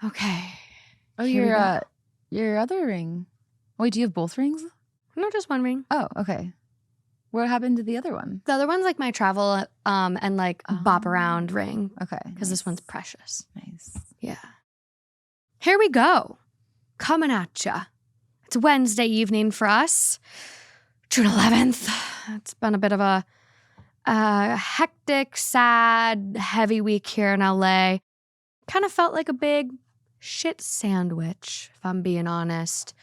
Okay. Oh, Here your other ring. Wait, do you have both rings? No, just one ring. Oh, okay. What happened to the other one? The other one's like my travel and like bop around ring. Okay. Because this one's precious. Nice. Yeah. Here we go. Coming at ya. It's Wednesday evening for us. June 11th. It's been a bit of a hectic, sad, heavy week here in LA. Kind of felt like a big shit sandwich, if I'm being honest.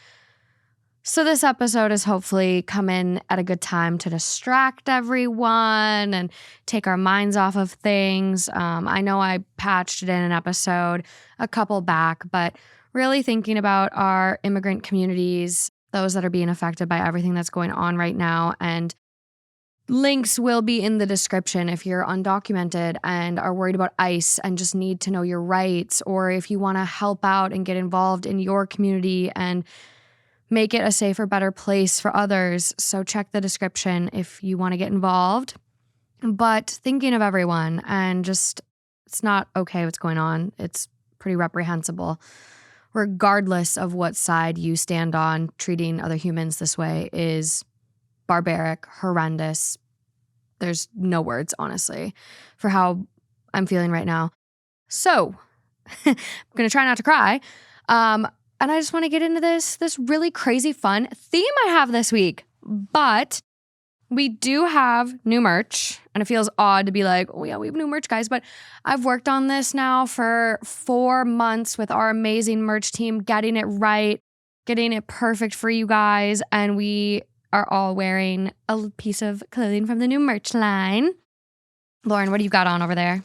So this episode is hopefully come in at a good time to distract everyone and take our minds off of things. I know I patched it in an episode a couple back, but really thinking about our immigrant communities, those that are being affected by everything that's going on right now. And links will be in the description if you're undocumented and are worried about ICE and just need to know your rights, or if you want to help out and get involved in your community and make it a safer, better place for others. So check the description if you want to get involved. But thinking of everyone and just, it's not okay what's going on. It's pretty reprehensible. Regardless of what side you stand on, treating other humans this way is barbaric, horrendous. There's no words, honestly, for how I'm feeling right now. So I'm going to try not to cry. And I just want to get into this really crazy fun theme I have this week. But we do have new merch, and it feels odd to be like, oh yeah, we have new merch, guys. But I've worked on this now for 4 months with our amazing merch team, getting it right, getting it perfect for you guys. And we are all wearing a piece of clothing from the new merch line. Lauren, what do you got on over there?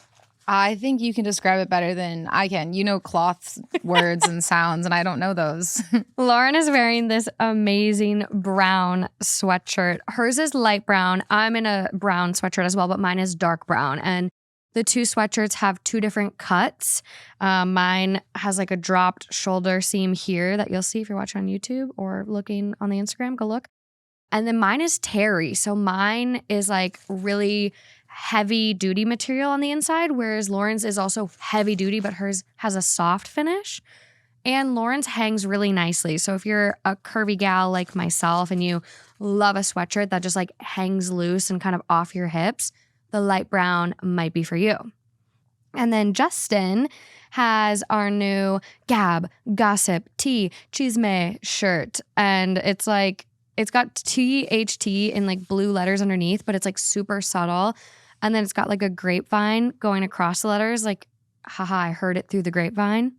I think you can describe it better than I can. You know cloths, words, and sounds, and I don't know those. Lauren is wearing this amazing brown sweatshirt. Hers is light brown. I'm in a brown sweatshirt as well, but mine is dark brown. And the two sweatshirts have 2 different cuts. Mine has like a dropped shoulder seam here that you'll see if you're watching on YouTube or looking on the Instagram. Go look. And then mine is terry. So mine is like really heavy duty material on the inside, whereas Lauren's is also heavy duty, but hers has a soft finish. And Lauren's hangs really nicely. So if you're a curvy gal like myself and you love a sweatshirt that just like hangs loose and kind of off your hips, the light brown might be for you. And then Justin has our new Gab, Gossip, Tea, Chisme shirt. And it's like, it's got THT in like blue letters underneath, but it's like super subtle. And then it's got like a grapevine going across the letters. Like, haha, I heard it through the grapevine.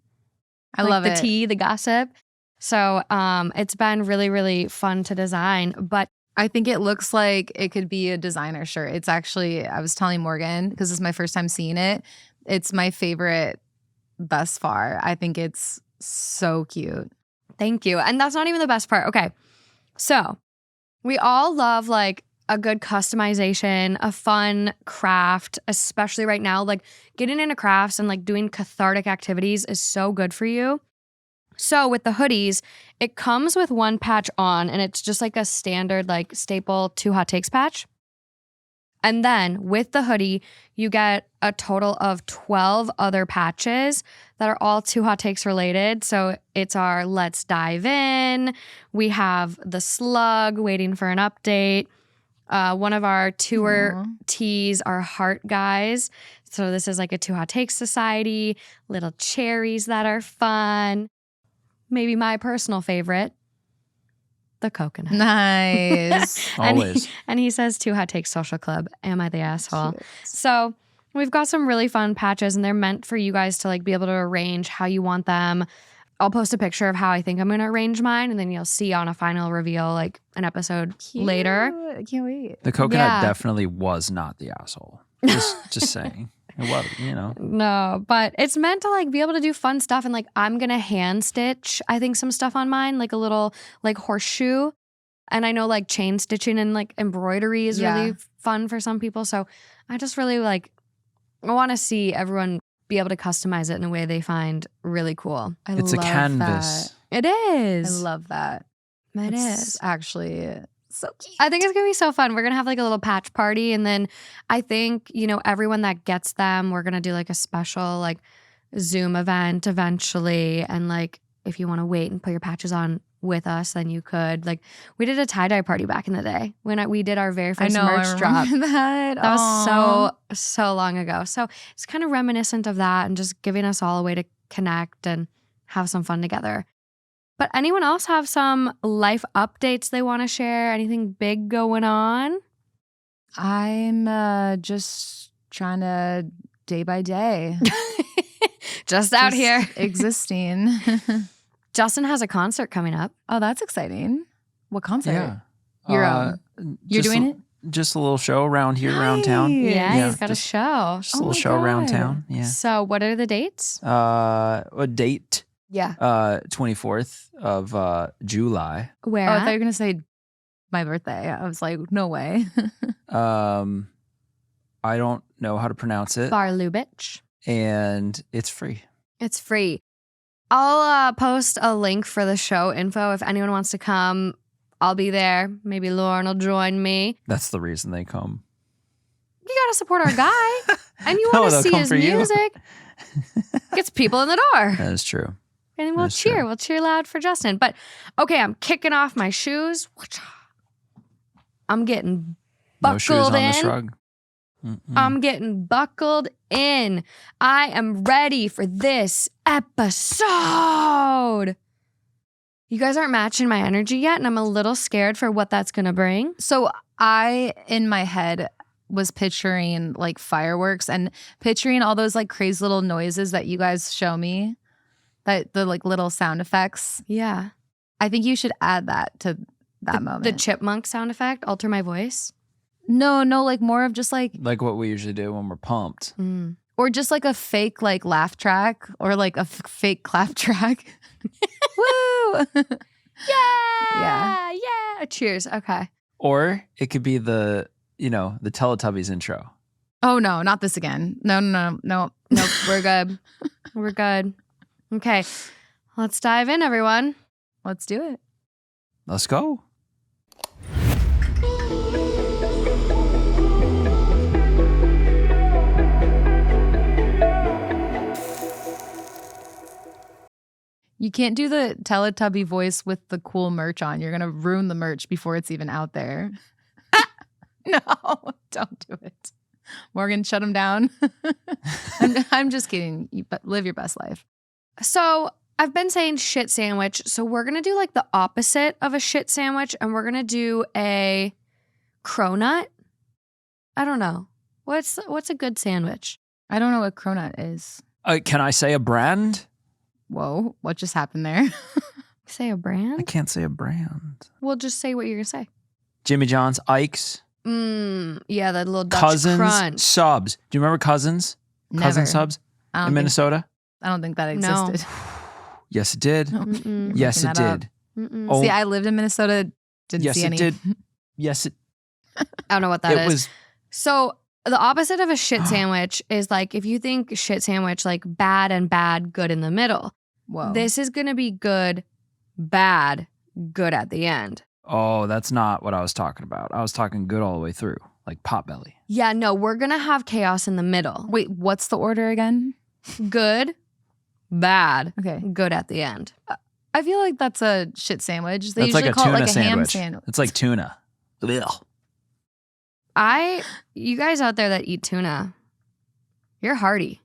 I love it. The tea, the gossip. So it's been really, really fun to design. But I think it looks like it could be a designer shirt. It's actually, I was telling Morgan, because it's my first time seeing it, it's my favorite thus far. I think it's so cute. Thank you. And that's not even the best part. Okay. So we all love like a good customization, a fun craft, especially right now. Like getting into crafts and like doing cathartic activities is so good for you. So with the hoodies, it comes with 1 patch on, and it's just like a standard like staple 2 hot takes patch. And then with the hoodie, you get a total of 12 other patches that are all 2 hot takes related. So it's our Let's Dive In. We have the Slug waiting for an update. One of our tour tees are Heart Guys. So this is like a 2 hot takes society, little cherries that are fun. Maybe my personal favorite, the coconut. Nice. Always. And he says 2 hot takes social club. Am I the asshole? Cute. So we've got some really fun patches, and they're meant for you guys to like be able to arrange how you want them. I'll post a picture of how I think I'm going to arrange mine, and then you'll see on a final reveal, like an episode later. I can't wait. The coconut Yeah. definitely was not the asshole. Just saying. It was, you know. No, but it's meant to like be able to do fun stuff, and like I'm going to hand stitch, I think, some stuff on mine, like a little like horseshoe. And I know like chain stitching and like embroidery is really fun for some people. So I just really like, I want to see everyone be able to customize it in a way they find really cool. It's a canvas. It is. I love that. It It's is. actually so cute. I think it's going to be so fun. We're going to have like a little patch party. And then I think, you know, everyone that gets them, we're going to do like a special like Zoom event eventually. And like, if you want to wait and put your patches on with us, then you could. Like, we did a tie-dye party back in the day when we did our very first merch drop. That. That was so long ago. So it's kind of reminiscent of that and just giving us all a way to connect and have some fun together. But anyone else have some life updates they want to share? Anything big going on? I'm just trying to day by day. Just out here. Existing. Justin has a concert coming up. Oh, that's exciting. What concert? Yeah. Your own. You're doing it? Just a little show around here, around town. Yeah, he's got a show. Just a little show around town. Yeah. So what are the dates? A date. Yeah. 24th of July. Where Oh, I at? thought you were going to say my birthday. I was like, no way. I don't know how to pronounce it. Bar Lubitsch. And it's free. It's free. I'll post a link for the show info if anyone wants to come. I'll be there. Maybe Lauren will join me. That's the reason they come. You gotta support our guy, and you want to they'll see come his for you. music. Gets people in the door, That is true. and we'll That's cheer. true. We'll cheer loud for Justin. But okay, I'm kicking off my shoes. I'm getting No shoes buckled on the in. shrug. Mm-mm. I'm getting buckled in. I am ready for this episode. You guys aren't matching my energy yet, and I'm a little scared for what that's going to bring. So I, in my head, was picturing like fireworks and picturing all those like crazy little noises that you guys show me, that the like little sound effects. Yeah. I think you should add that to that moment. The chipmunk sound effect, alter my voice. No, like more of just like, Like what we usually do when we're pumped. or just like a fake like laugh track or like a fake clap track. Woo! Yeah. Cheers. Okay. Or it could be the Teletubbies intro. Oh no, not this again. No. We're good. We're good. Okay. Let's dive in, everyone. Let's do it. Let's go. You can't do the Teletubby voice with the cool merch on. You're going to ruin the merch before it's even out there. No, don't do it. Morgan, shut him down. I'm just kidding. Live your best life. So I've been saying shit sandwich. So we're going to do like the opposite of a shit sandwich, and we're going to do a cronut. I don't know. What's a good sandwich? I don't know what cronut is. Can I say a brand? Whoa, what just happened there? Say a I brand? can't say a brand. We'll just say what you're going to say. Jimmy John's, Ike's, Yeah, that little Dutch Cousins, crunch. Subs. Do you remember Cousins? Never. Cousin Subs I in don't Minnesota? think that No. existed. Yes, it did. Mm-mm. Yes, it Making that did. Mm-mm. Oh, See, I lived in Minnesota. Didn't yes, see it any. did. Yes, it I don't know what that is. was. So the opposite of a shit sandwich is like, if you think shit sandwich, like bad and bad, good in the middle. Whoa. This is going to be good, bad, good at the end. Oh, that's not what I was talking about. I was talking good all the way through, like Potbelly. Yeah, no, we're going to have chaos in the middle. Wait, what's the order again? Good, bad, Okay. good at the end. I feel like that's a shit sandwich. They That's like usually a call it tuna like a ham sandwich. sandwich. It's like tuna. Ugh. You guys out there that eat tuna, you're hardy.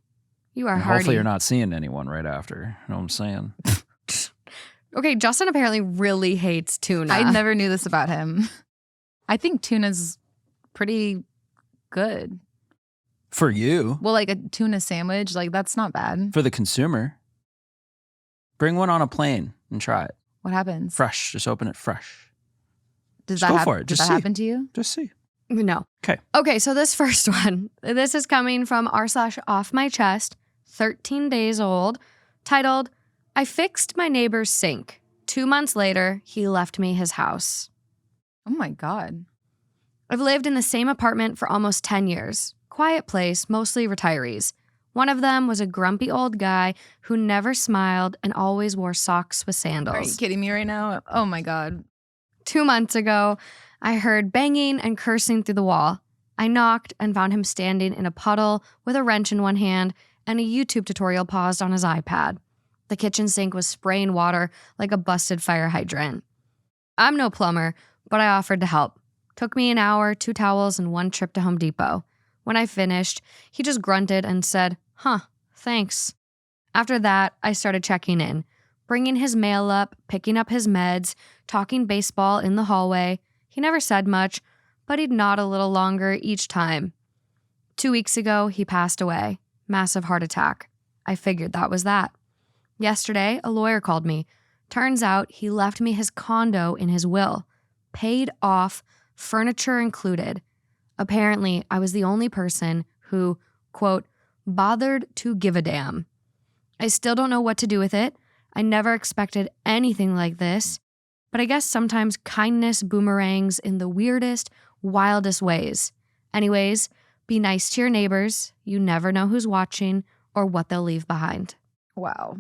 You are And hardy. hopefully you're not seeing anyone right after. You know what I'm saying? Okay, Justin apparently really hates tuna. I never knew this about him. I think tuna's pretty good. For you, Well, like a tuna sandwich, like that's not bad. for the consumer, bring one on a plane and try it. What happens? Fresh. Just open it fresh. Does Just that go for it. Does Just that see. happen to you? Just see. No. Okay. Okay, so this first one, this is coming from r/off my chest, 13 days old, titled, I fixed my neighbor's sink. 2 months later, he left me his house. Oh my God. I've lived in the same apartment for almost 10 years. Quiet place, mostly retirees. One of them was a grumpy old guy who never smiled and always wore socks with sandals. Are you kidding me right now? Oh my God. 2 months ago, I heard banging and cursing through the wall. I knocked and found him standing in a puddle with a wrench in one hand and a YouTube tutorial paused on his iPad. The kitchen sink was spraying water like a busted fire hydrant. I'm no plumber, but I offered to help. Took me an hour, 2 towels, and 1 trip to Home Depot. When I finished, he just grunted and said, "Huh, thanks." After that, I started checking in, bringing his mail up, picking up his meds, talking baseball in the hallway. He never said much, but he'd nod a little longer each time. 2 weeks ago, he passed away. Massive heart attack. I figured that was that. Yesterday, a lawyer called me. Turns out he left me his condo in his will. Paid off, furniture included. Apparently, I was the only person who, quote, bothered to give a damn. I still don't know what to do with it. I never expected anything like this. But I guess sometimes kindness boomerangs in the weirdest, wildest ways. Anyways, be nice to your neighbors. You never know who's watching or what they'll leave behind. Wow.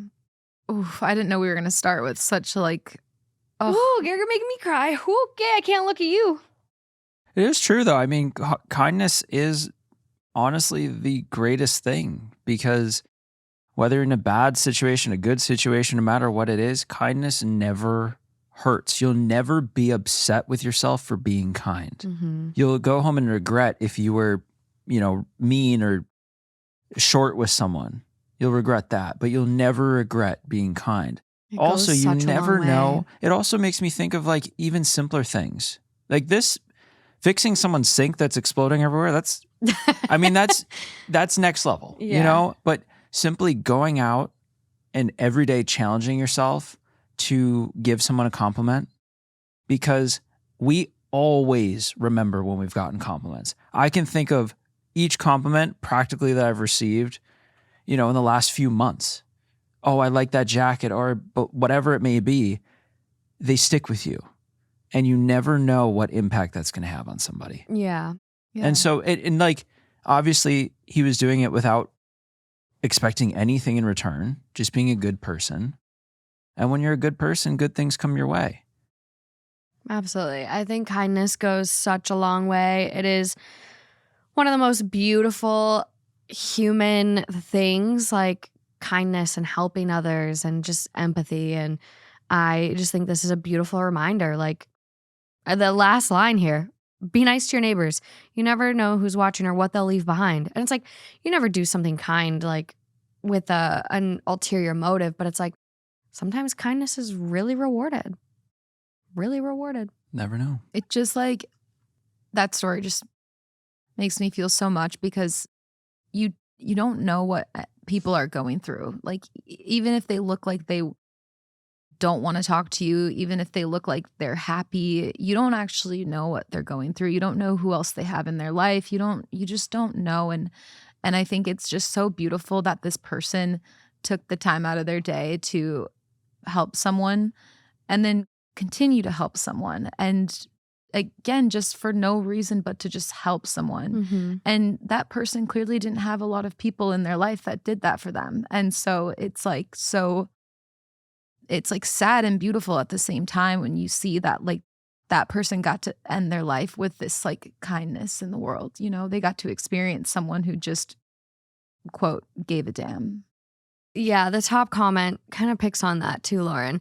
Oof, I didn't know we were going to start with such like, Oh, you're making me cry. Okay, I can't look at you. It is true, though. I mean, kindness is honestly the greatest thing, because whether in a bad situation, a good situation, no matter what it is, kindness never hurts. You'll never be upset with yourself for being kind. Mm-hmm. You'll go home and regret if you were, mean or short with someone. You'll regret that, but you'll never regret being kind. Also, you never know. It also makes me think of like even simpler things like this, fixing someone's sink that's exploding everywhere. That's next level, but simply going out and every day challenging yourself to give someone a compliment, because we always remember when we've gotten compliments. I can think of each compliment practically that I've received, in the last few months. Oh, I like that jacket, or whatever it may be. They stick with you, and you never know what impact that's going to have on somebody. Yeah. And so, obviously he was doing it without expecting anything in return, just being a good person. And when you're a good person, good things come your way. Absolutely. I think kindness goes such a long way. It is one of the most beautiful human things, like kindness and helping others and just empathy. And I just think this is a beautiful reminder. Like the last line here, be nice to your neighbors. You never know who's watching or what they'll leave behind. And it's like, you never do something kind like with an ulterior motive, but it's like sometimes kindness is really rewarded. Really rewarded. Never know. It just like, that story just makes me feel so much, because you don't know what people are going through. Like, even if they look like they don't want to talk to you, even if they look like they're happy, you don't actually know what they're going through. You don't know who else they have in their life. You just don't know. And I think it's just so beautiful that this person took the time out of their day to help someone and then continue to help someone. And again, just for no reason but to just help someone. Mm-hmm. And that person clearly didn't have a lot of people in their life that did that for them. And so it's like sad and beautiful at the same time when you see that like that person got to end their life with this like kindness in the world. They got to experience someone who just, quote, gave a damn. Yeah, the top comment kind of picks on that too, Lauren.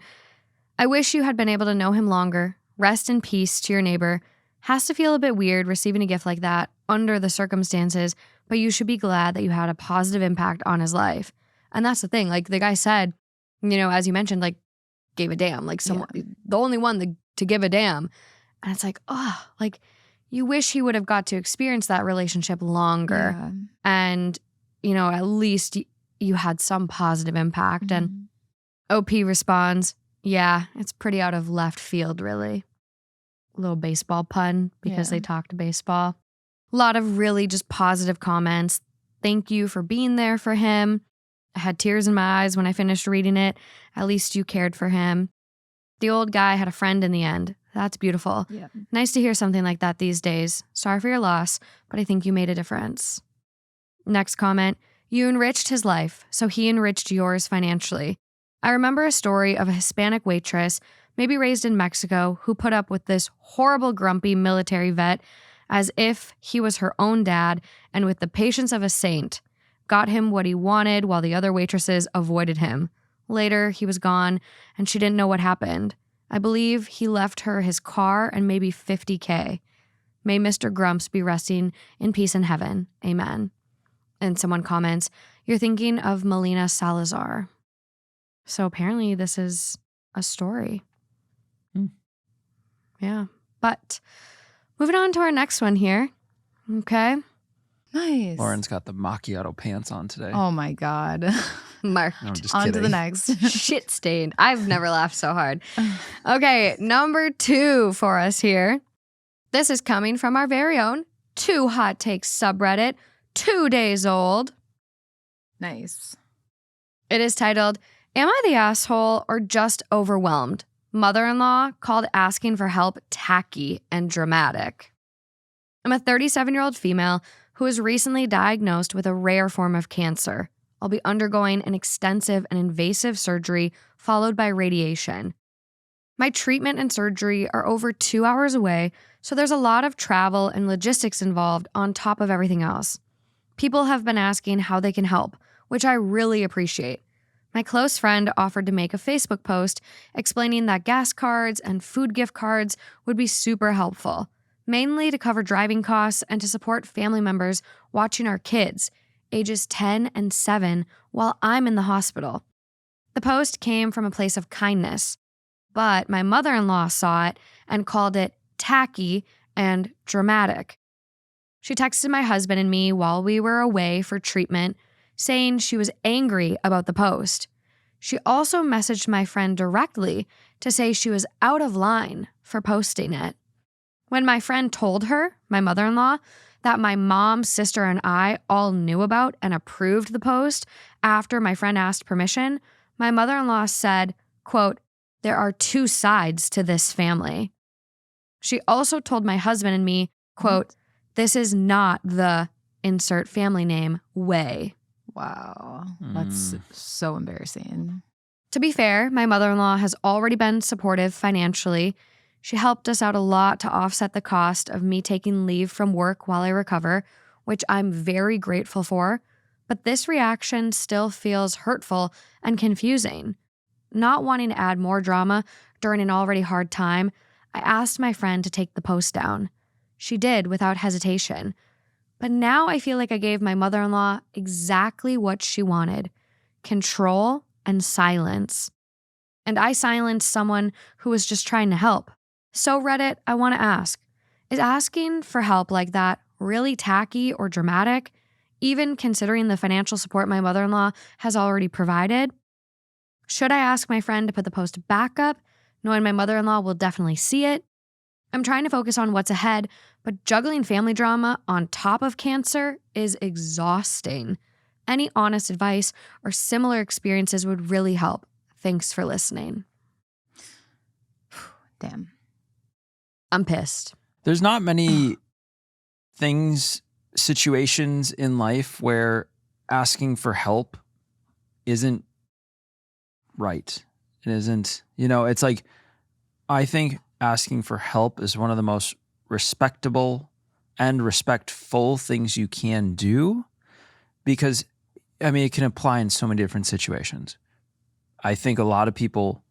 I wish you had been able to know him longer. Rest in peace to your neighbor. Has to feel a bit weird receiving a gift like that under the circumstances, but you should be glad that you had a positive impact on his life. And that's the thing. Like the guy said, as you mentioned, like gave a damn. Like the only one to give a damn. And it's like, oh, like you wish he would have got to experience that relationship longer. Yeah. And, at least you had some positive impact. Mm-hmm. And OP responds, yeah, it's pretty out of left field, really. A little baseball pun because they talked baseball. A lot of really just positive comments. Thank you for being there for him. I had tears in my eyes when I finished reading it. At least you cared for him. The old guy had a friend in the end. That's beautiful. Yeah. Nice to hear something like that these days. Sorry for your loss, but I think you made a difference. Next comment. You enriched his life, so he enriched yours financially. I remember a story of a Hispanic waitress, maybe raised in Mexico, who put up with this horrible, grumpy military vet as if he was her own dad, and with the patience of a saint, got him what he wanted while the other waitresses avoided him. Later, he was gone, and she didn't know what happened. I believe he left her his car and maybe $50K. May Mr. Grumps be resting in peace in heaven. Amen. And someone comments, you're thinking of Melina Salazar. So apparently this is a story. Yeah. But moving on to our next one here. Okay. Nice. Lauren's got the macchiato pants on today. Oh my God. Marked. No, I'm just On kidding. to the next. Shit stained. I've never laughed so hard. Okay, number 2 for us here. This is coming from our very own 2 Hot Takes subreddit, 2 days old. Nice. It is titled, Am I the asshole or just overwhelmed? Mother-in-law called asking for help tacky and dramatic. I'm a 37-year-old female who was recently diagnosed with a rare form of cancer. I'll be undergoing an extensive and invasive surgery followed by radiation. My treatment and surgery are over 2 hours away, so there's a lot of travel and logistics involved on top of everything else. People have been asking how they can help, which I really appreciate. My close friend offered to make a Facebook post explaining that gas cards and food gift cards would be super helpful, mainly to cover driving costs and to support family members watching our kids, ages 10 and 7, while I'm in the hospital. The post came from a place of kindness, but my mother-in-law saw it and called it tacky and dramatic. She texted my husband and me while we were away for treatment, saying she was angry about the post. She also messaged my friend directly to say she was out of line for posting it. When my friend told her, my mother-in-law, that my mom, sister, and I all knew about and approved the post after my friend asked permission, my mother-in-law said, quote, there are 2 sides to this family. She also told my husband and me, quote, this is not the insert family name way. Wow. That's so embarrassing. To be fair, my mother-in-law has already been supportive financially. She helped us out a lot to offset the cost of me taking leave from work while I recover, which I'm very grateful for. But this reaction still feels hurtful and confusing. Not wanting to add more drama during an already hard time, I asked my friend to take the post down. She did without hesitation. But now I feel like I gave my mother-in-law exactly what she wanted: control and silence. And I silenced someone who was just trying to help. So Reddit, I want to ask, is asking for help like that really tacky or dramatic, even considering the financial support my mother-in-law has already provided? Should I ask my friend to put the post back up, knowing my mother-in-law will definitely see it? I'm trying to focus on what's ahead, but juggling family drama on top of cancer is exhausting. Any honest advice or similar experiences would really help. Thanks for listening. Damn. I'm pissed. There's not many situations in life where asking for help isn't right. It isn't, it's like, I think asking for help is one of the most respectable and respectful things you can do, because, it can apply in so many different situations. I think a lot of people,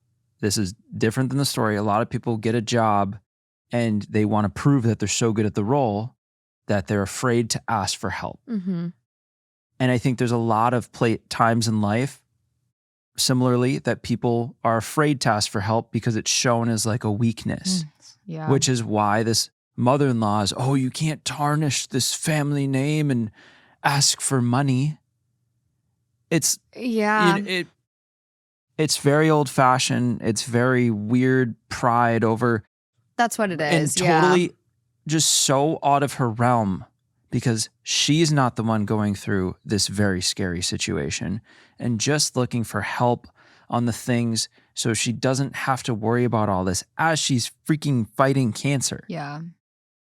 this is different than the story. A lot of people get a job and they want to prove that they're so good at the role that they're afraid to ask for help. Mm-hmm. And I think there's a lot of times in life, similarly, that people are afraid to ask for help because it's shown as like a weakness. Yeah. Which is why this mother-in-law is, you can't tarnish this family name and ask for money. It's it's very old-fashioned. It's very weird pride over. That's what it is. And totally just so out of her realm, because she's not the one going through this very scary situation and just looking for help on the things so she doesn't have to worry about all this as she's freaking fighting cancer. Yeah.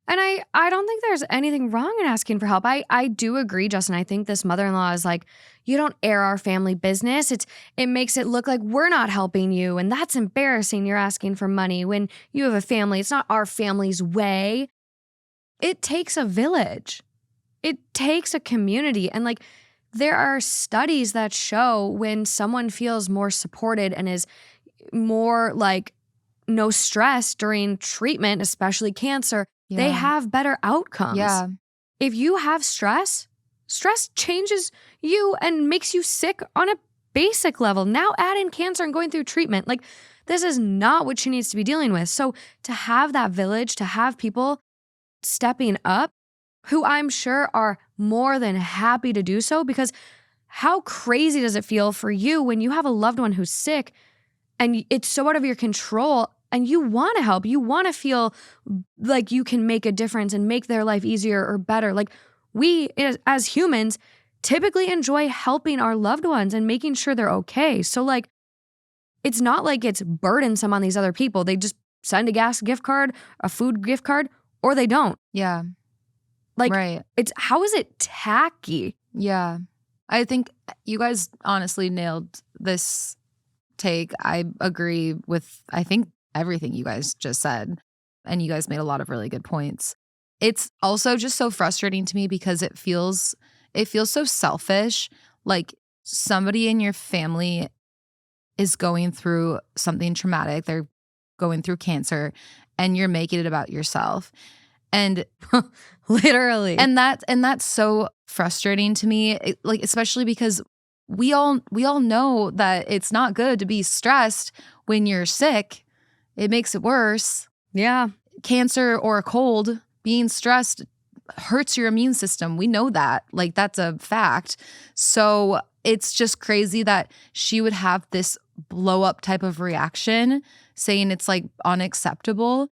And I don't think there's anything wrong in asking for help. I do agree, Justin. I think this mother-in-law is like, you don't air our family business. It makes it look like we're not helping you, and that's embarrassing. You're asking for money when you have a family. It's not our family's way. It takes a village. It takes a community. And like, there are studies that show when someone feels more supported and is more like no stress during treatment, especially cancer, they have better outcomes. Yeah. If you have stress changes you and makes you sick on a basic level. Now add in cancer and going through treatment. Like, this is not what she needs to be dealing with. So to have that village, to have people stepping up who I'm sure are more than happy to do so, because how crazy does it feel for you when you have a loved one who's sick and it's so out of your control and you want to help, you want to feel like you can make a difference and make their life easier or better. Like, we as humans typically enjoy helping our loved ones and making sure they're okay. So like, it's not like it's burdensome on these other people. They just send a gas gift card, a food gift card, or they don't. Yeah. Like, right. How is it tacky? Yeah. I think you guys honestly nailed this take. I agree with, I think, everything you guys just said. And you guys made a lot of really good points. It's also just so frustrating to me because it feels so selfish. Like, somebody in your family is going through something traumatic. They're going through cancer and you're making it about yourself. And literally. And that's so frustrating to me. Like, especially because we all know that it's not good to be stressed when you're sick. It makes it worse. Yeah. Cancer or a cold, being stressed hurts your immune system. We know that. Like, that's a fact. So it's just crazy that she would have this blow up type of reaction saying it's like unacceptable.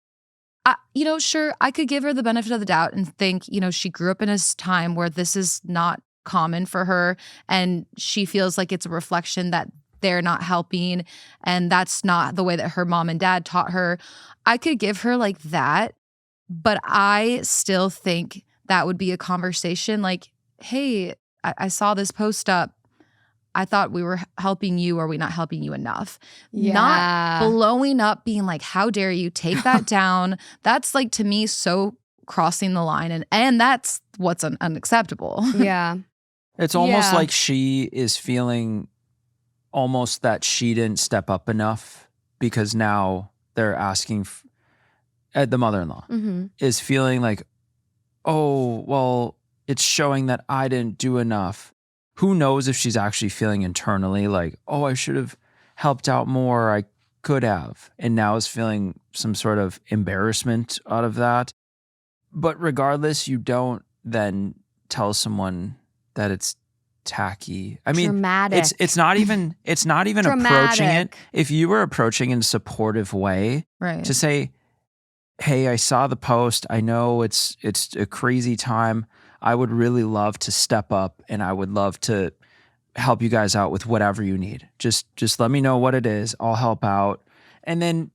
Sure, I could give her the benefit of the doubt and think, she grew up in a time where this is not common for her and she feels like it's a reflection that they're not helping and that's not the way that her mom and dad taught her. I could give her like that, but I still think that would be a conversation like, hey, I saw this post up. I thought we were helping you. Are we not helping you enough? Yeah. Not blowing up, being like, how dare you take that down? That's like, to me, so crossing the line. And that's what's unacceptable. Yeah. It's almost like she is feeling almost that she didn't step up enough because now they're asking, the mother-in-law is feeling like, oh, well, it's showing that I didn't do enough. Who knows if she's actually feeling internally like, oh, I should have helped out more. I could have. And now is feeling some sort of embarrassment out of that. But regardless, you don't then tell someone that it's tacky. I mean, dramatic. It's not even approaching it. If you were approaching in a supportive way, right, to say, hey, I saw the post. I know it's a crazy time. I would really love to step up and I would love to help you guys out with whatever you need. Just let me know what it is. I'll help out. And then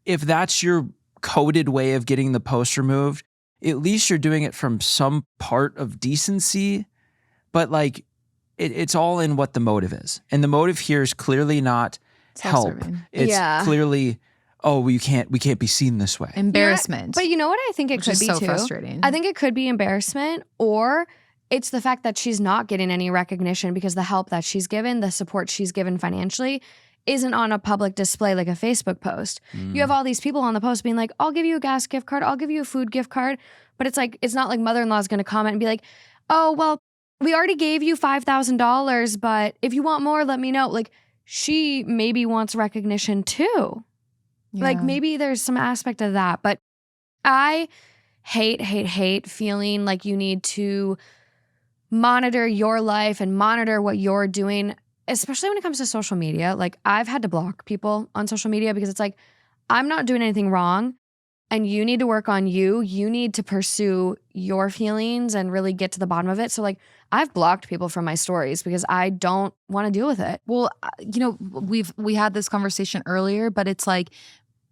if that's your coded way of getting the post removed, at least you're doing it from some part of decency. But like, it's all in what the motive is. And the motive here is clearly not help. It's clearly, oh, we can't be seen this way. Embarrassment. But you know what I think it could be so too? Frustrating. I think it could be embarrassment, or it's the fact that she's not getting any recognition because the help that she's given, the support she's given financially, isn't on a public display like a Facebook post. You have all these people on the post being like, I'll give you a gas gift card, I'll give you a food gift card. But it's like, it's not like mother-in-law's going to comment and be like, oh, well, we already gave you $5,000, but if you want more, let me know. Like, she maybe wants recognition too. Yeah. Like, maybe there's some aspect of that. But I hate feeling like you need to monitor your life and monitor what you're doing, especially when it comes to social media. Like, I've had to block people on social media because it's like, I'm not doing anything wrong. And you need to work on you. You need to pursue your feelings and really get to the bottom of it. So like, I've blocked people from my stories because I don't want to deal with it. Well, we had this conversation earlier, but it's like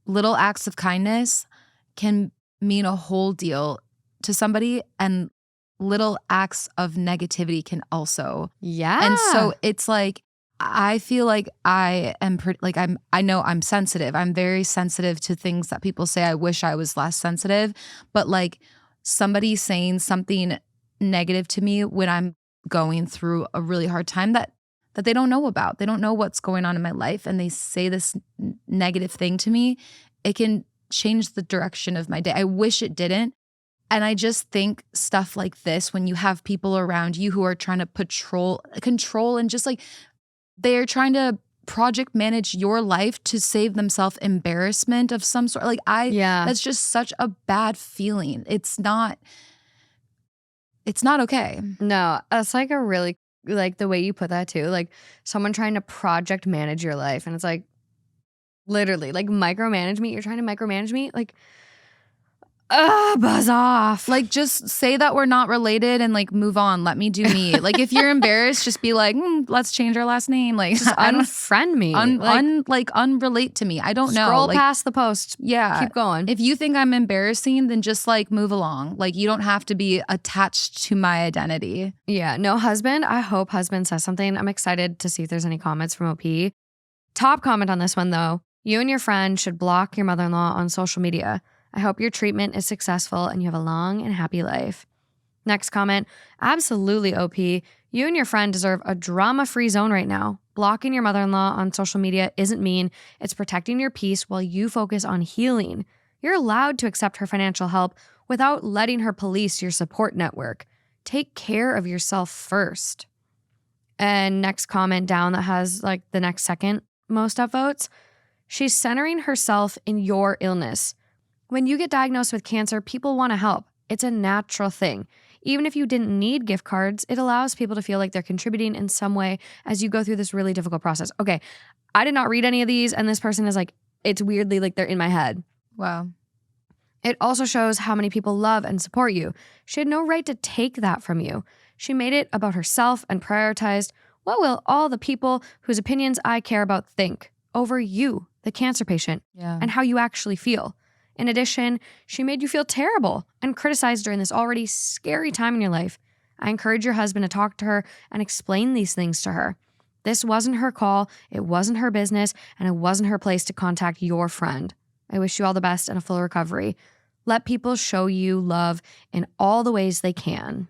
little acts of kindness can mean a whole deal to somebody, and little acts of negativity can also. Yeah. And so it's like, I feel like I am I know I'm sensitive. I'm very sensitive to things that people say. I wish I was less sensitive, but like somebody saying something negative to me when I'm going through a really hard time that they don't know about. They don't know what's going on in my life, and they say this negative thing to me, it can change the direction of my day. I wish it didn't. And I just think stuff like this, when you have people around you who are trying to control and just like they're trying to project manage your life to save themselves embarrassment of some sort. Like that's just such a bad feeling. It's not okay. No, that's like a really, like the way you put that too, like someone trying to project manage your life. And it's like literally like micromanage me. You're trying to micromanage me. Like, buzz off. Like, just say that we're not related and like move on. Let me do me. Like, if you're embarrassed, just be like, let's change our last name. Like, just unfriend me. Unrelate to me. I don't know. Scroll past the post. Yeah. Keep going. If you think I'm embarrassing, then just like move along. Like, you don't have to be attached to my identity. Yeah. No, husband. I hope husband says something. I'm excited to see if there's any comments from OP. Top comment on this one though. You and your friend should block your mother-in-law on social media. I hope your treatment is successful and you have a long and happy life. Next comment, absolutely OP. You and your friend deserve a drama-free zone right now. Blocking your mother-in-law on social media isn't mean. It's protecting your peace while you focus on healing. You're allowed to accept her financial help without letting her police your support network. Take care of yourself first. And next comment down that has like the next second most upvotes. She's centering herself in your illness. When you get diagnosed with cancer, people want to help. It's a natural thing. Even if you didn't need gift cards, it allows people to feel like they're contributing in some way as you go through this really difficult process. Okay, I did not read any of these, and this person is like, it's weirdly like they're in my head. Wow. It also shows how many people love and support you. She had no right to take that from you. She made it about herself and prioritized, what will all the people whose opinions I care about think over you, the cancer patient, and how you actually feel. In addition, she made you feel terrible and criticized during this already scary time in your life. I encourage your husband to talk to her and explain these things to her. This wasn't her call, it wasn't her business, and it wasn't her place to contact your friend. I wish you all the best and a full recovery. Let people show you love in all the ways they can.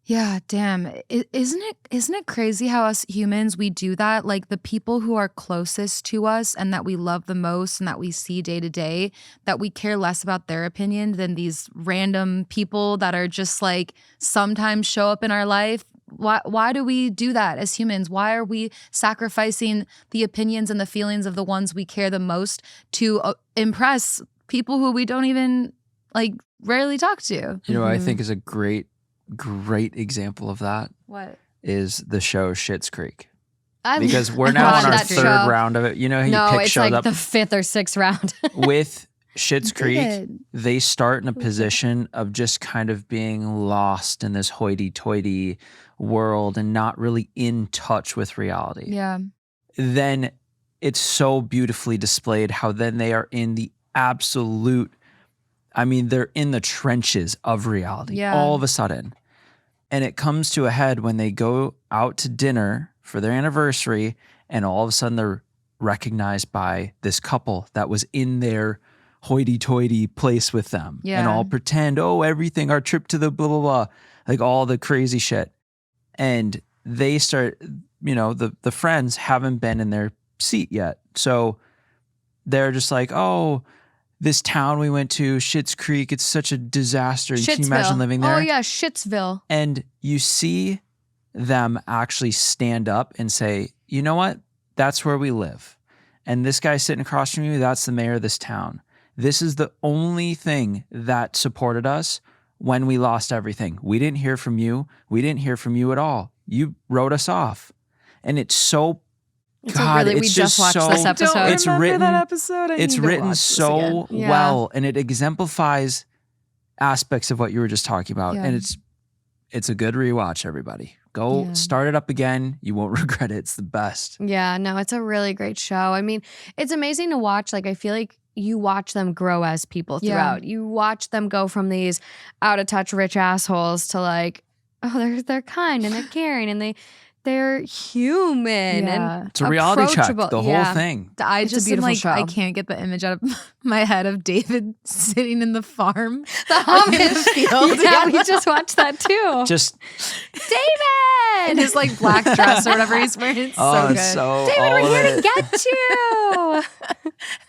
Yeah, damn. Isn't it crazy how us humans, we do that? Like the people who are closest to us and that we love the most and that we see day to day, that we care less about their opinion than these random people that are just like sometimes show up in our life. Why do we do that as humans? Why are we sacrificing the opinions and the feelings of the ones we care the most to impress people who we don't even like rarely talk to? You know what I think is a great example of that? What? Is the show Schitt's Creek. Because we're now on our third round of it. You know how you pick shows up? No, it's like the 5th or 6th round. With Schitt's Creek, they start in a position of just kind of being lost in this hoity-toity world and not really in touch with reality. Yeah. Then it's so beautifully displayed how then they are in the absolute, I mean, they're in the trenches of reality all of a sudden. And it comes to a head when they go out to dinner for their anniversary and all of a sudden they're recognized by this couple that was in their hoity-toity place with them and all pretend, everything, our trip to the blah, blah, blah, like all the crazy shit. And they start, the friends haven't been in their seat yet. So they're just like, this town we went to, Schitt's Creek, it's such a disaster. Can you imagine living there? Oh yeah, Shitsville. And you see them actually stand up and say, you know what? That's where we live. And this guy sitting across from you, that's the mayor of this town. This is the only thing that supported us when we lost everything. We didn't hear from you. We didn't hear from you at all. You wrote us off. And it's so we just watched this episode. It's written that episode. It's written so well, and it exemplifies aspects of what you were just talking about. And it's a good rewatch, everybody. Go start it up again. You won't regret it. It's the best. Yeah, no, it's a really great show. I mean, it's amazing to watch. Like, I feel like you watch them grow as people throughout. You watch them go from these out of touch rich assholes to like, they're kind and they're caring and they they're human and It's a reality check, approachable. the whole thing. I It's a just am beautiful like, show. I can't get the image out of my head of David sitting in the farm. The like, in the Amish. field. Yeah, we just watched that too. Just David! in his like black dress or whatever he's wearing. It's so good. it's so David, all we're of here it. to get you.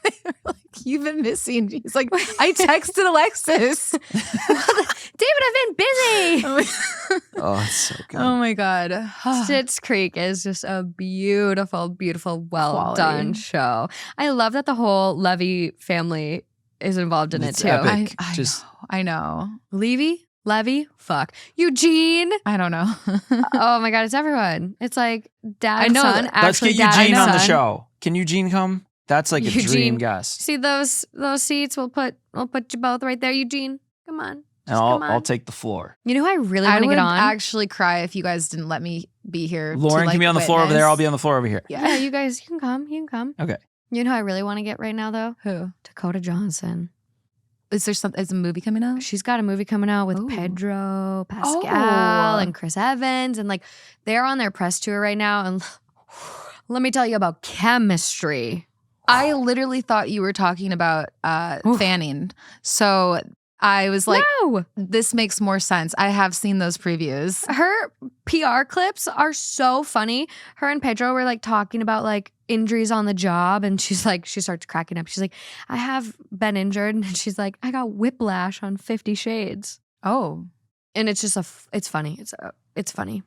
They were like, you've been missing. He's like, I texted Alexis. David, I've been busy. Oh, it's so good. Oh my God. Schitt's Creek is just a beautiful, beautiful, well Quality. done show. I love that the whole Levy family is involved in It's it too. epic. I know. Levy? Fuck. Eugene? I don't know. Oh my God, it's everyone. It's like dad I and know son. that. Let's Actually, get dad Eugene and on the son. show. Can Eugene come? That's like a Eugene. dream guest. See those seats? We'll put you both right there, Eugene. Come on. And Just I'll come on. I'll take the floor. You know who I really I want to would get on? actually cry if you guys didn't let me be here. Lauren to, can be on the floor over there. I'll be on the floor over here. Yeah, you guys, you can come. You can come. Okay. You know who I really want to get right now though? Who? Dakota Johnson. Is there something? Is a movie coming out? She's got a movie coming out with Ooh. Pedro Pascal Oh. and Chris Evans, and like they're on their press tour right now. And let me tell you about chemistry. I literally thought you were talking about Fanning. So I was like, No, this makes more sense. I have seen those previews. her PR clips are so funny. Her and Pedro were like talking about like injuries on the job, and she starts cracking up. She's like, I have been injured, and she's like, I got whiplash on 50 Shades, Oh, and it's just it's funny. It's funny.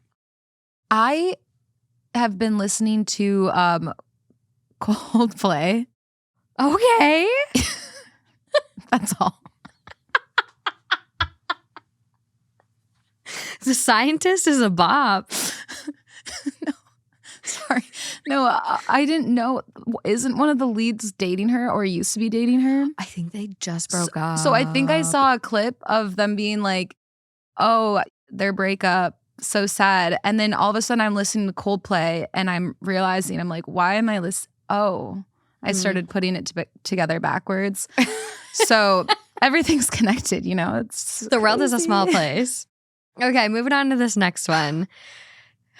I have been listening to Coldplay. Okay. That's all. The Scientist is a bop. No, sorry. No, I didn't know. Isn't one of the leads dating her or used to be dating her? I think they just broke up. So I think I saw a clip of them being like, oh, their breakup, so sad. And then all of a sudden I'm listening to Coldplay and I'm realizing, I'm like, why am I listening? Oh, I started putting it together backwards. So everything's connected, you know? It's The world is a crazy. small place. Okay, moving on to this next one.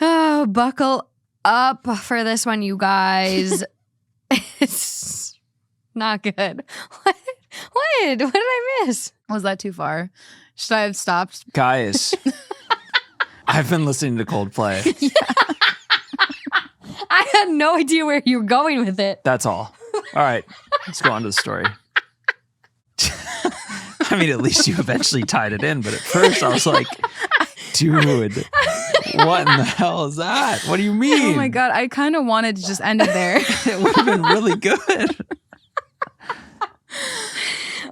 Oh, buckle up for this one, you guys. It's not good. What? What did I miss? Was that too far? Should I have stopped? Guys, I've been listening to Coldplay. I had no idea where you were going with it. That's all. All right, let's go on to the story. I mean, at least you eventually tied it in, but at first I was like, dude, what in the hell is that? What do you mean? Oh my God, I kind of wanted to just end it there. It would have been really good.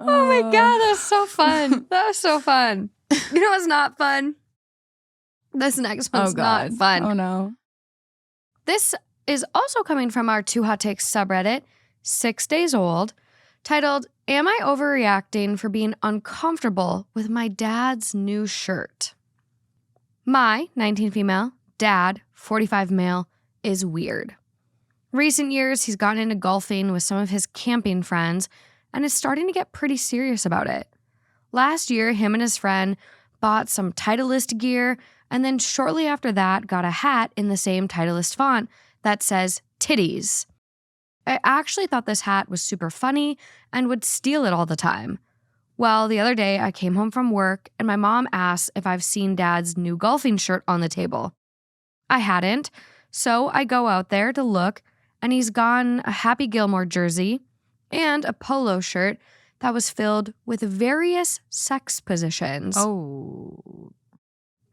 Oh my God, that was so fun. That was so fun. You know what's not fun? This next one's not fun. Oh no. This is also coming from our Two Hot Takes subreddit, 6 days old, titled, Am I Overreacting for Being Uncomfortable with My Dad's New Shirt? My, 19 female, dad, 45 male, is weird. Recent years, he's gotten into golfing with some of his camping friends and is starting to get pretty serious about it. Last year, him and his friend bought some Titleist gear, and then shortly after that got a hat in the same Titleist font that says titties. I actually thought this hat was super funny and would steal it all the time. Well, the other day I came home from work and my mom asked if I've seen Dad's new golfing shirt on the table. I hadn't, so I go out there to look, and he's gotten a Happy Gilmore jersey and a polo shirt that was filled with various sex positions. Oh.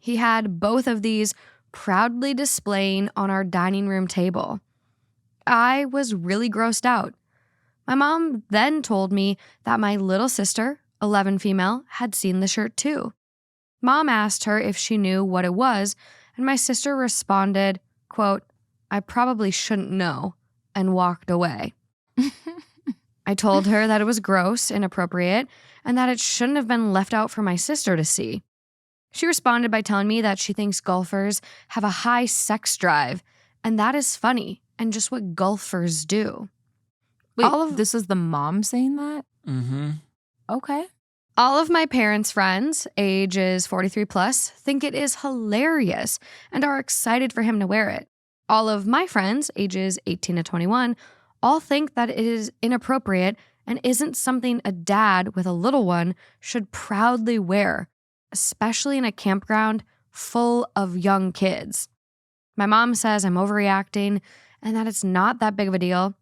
He had both of these proudly displaying on our dining room table. I was really grossed out. My mom then told me that my little sister, 11 female, had seen the shirt too. Mom asked her if she knew what it was, and my sister responded, quote, I probably shouldn't know, and walked away. I told her that it was gross, inappropriate, and that it shouldn't have been left out for my sister to see. She responded by telling me that she thinks golfers have a high sex drive, and that is funny and just what golfers do. Wait, All of- this is the mom saying that? Mm-hmm. Okay. All of my parents' friends, ages 43 plus, think it is hilarious and are excited for him to wear it. All of my friends, ages 18 to 21, all think that it is inappropriate and isn't something a dad with a little one should proudly wear, especially in a campground full of young kids. My mom says I'm overreacting and that it's not that big of a deal.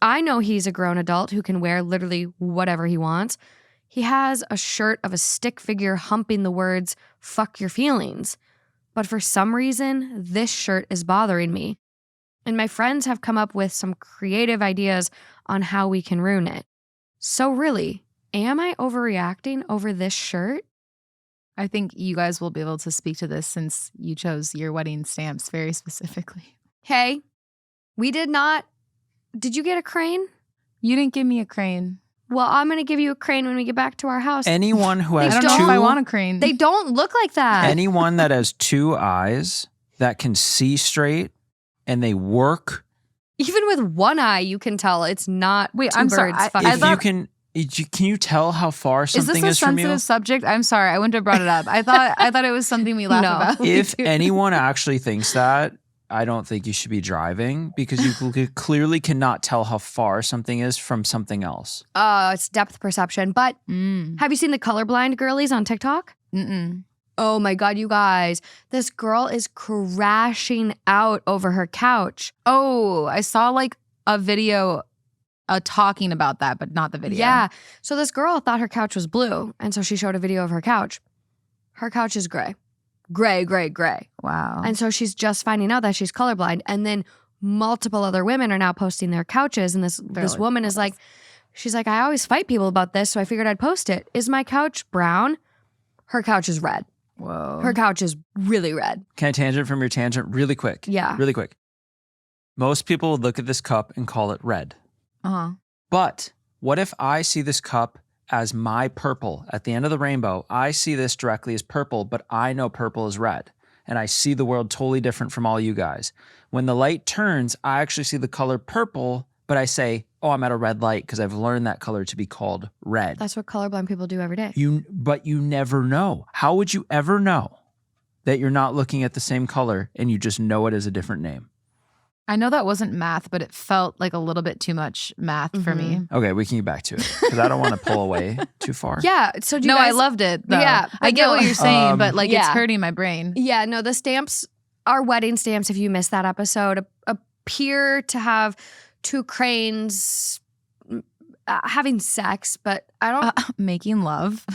I know he's a grown adult who can wear literally whatever he wants. He has a shirt of a stick figure humping the words, "fuck your feelings." But for some reason, this shirt is bothering me. And my friends have come up with some creative ideas on how we can ruin it. So really, am I overreacting over this shirt? I think you guys will be able to speak to this since you chose your wedding stamps very specifically. Hey, we did not. Did you get a crane? You didn't give me a crane. Well, I'm going to give you a crane when we get back to our house. Anyone who They has I don't know if I want a two, crane. They don't look like that. anyone that has two eyes that can see straight and they work. Even with one eye, you can tell it's not Wait, two I'm birds sorry. fucking. If you can you tell how far Is something this is a from you? sensitive subject? I'm sorry. I wouldn't have brought it up. I thought it was something we laugh No. about. If anyone actually thinks that, I don't think you should be driving because you clearly cannot tell how far something is from something else. It's depth perception. But have you seen the colorblind girlies on TikTok? Mm-mm. Oh my God, you guys. This girl is crashing out over her couch. Oh, I saw like a video talking about that, but not the video. Yeah. So this girl thought her couch was blue. And so she showed a video of her couch. Her couch is gray. Gray, gray, gray. Wow. And so she's just finding out that she's colorblind. And then multiple other women are now posting their couches. And this like, woman is like, she's like, I always fight people about this. So I figured I'd post it. Is my couch brown? Her couch is red. Whoa. Her couch is really red. Can I tangent from your tangent really quick? Yeah. Really quick. Most people would look at this cup and call it red. Uh-huh. But what if I see this cup as my purple at the end of the rainbow? I see this directly as purple, but I know purple is red. And I see the world totally different from all you guys. When the light turns, I actually see the color purple, but I say, oh, I'm at a red light because I've learned that color to be called red. That's what colorblind people do every day. But you never know. How would you ever know that you're not looking at the same color and you just know it as a different name? I know that wasn't math, but it felt like a little bit too much math for me. Okay, we can get back to it because I don't want to pull away too far. Yeah. So do you No, guys, I loved it though. Yeah, I but get no. what you're saying, but like it's Yeah. hurting my brain. Yeah, no, the stamps, our wedding stamps, if you missed that episode, appear to have two cranes having sex, but I don't. Making love.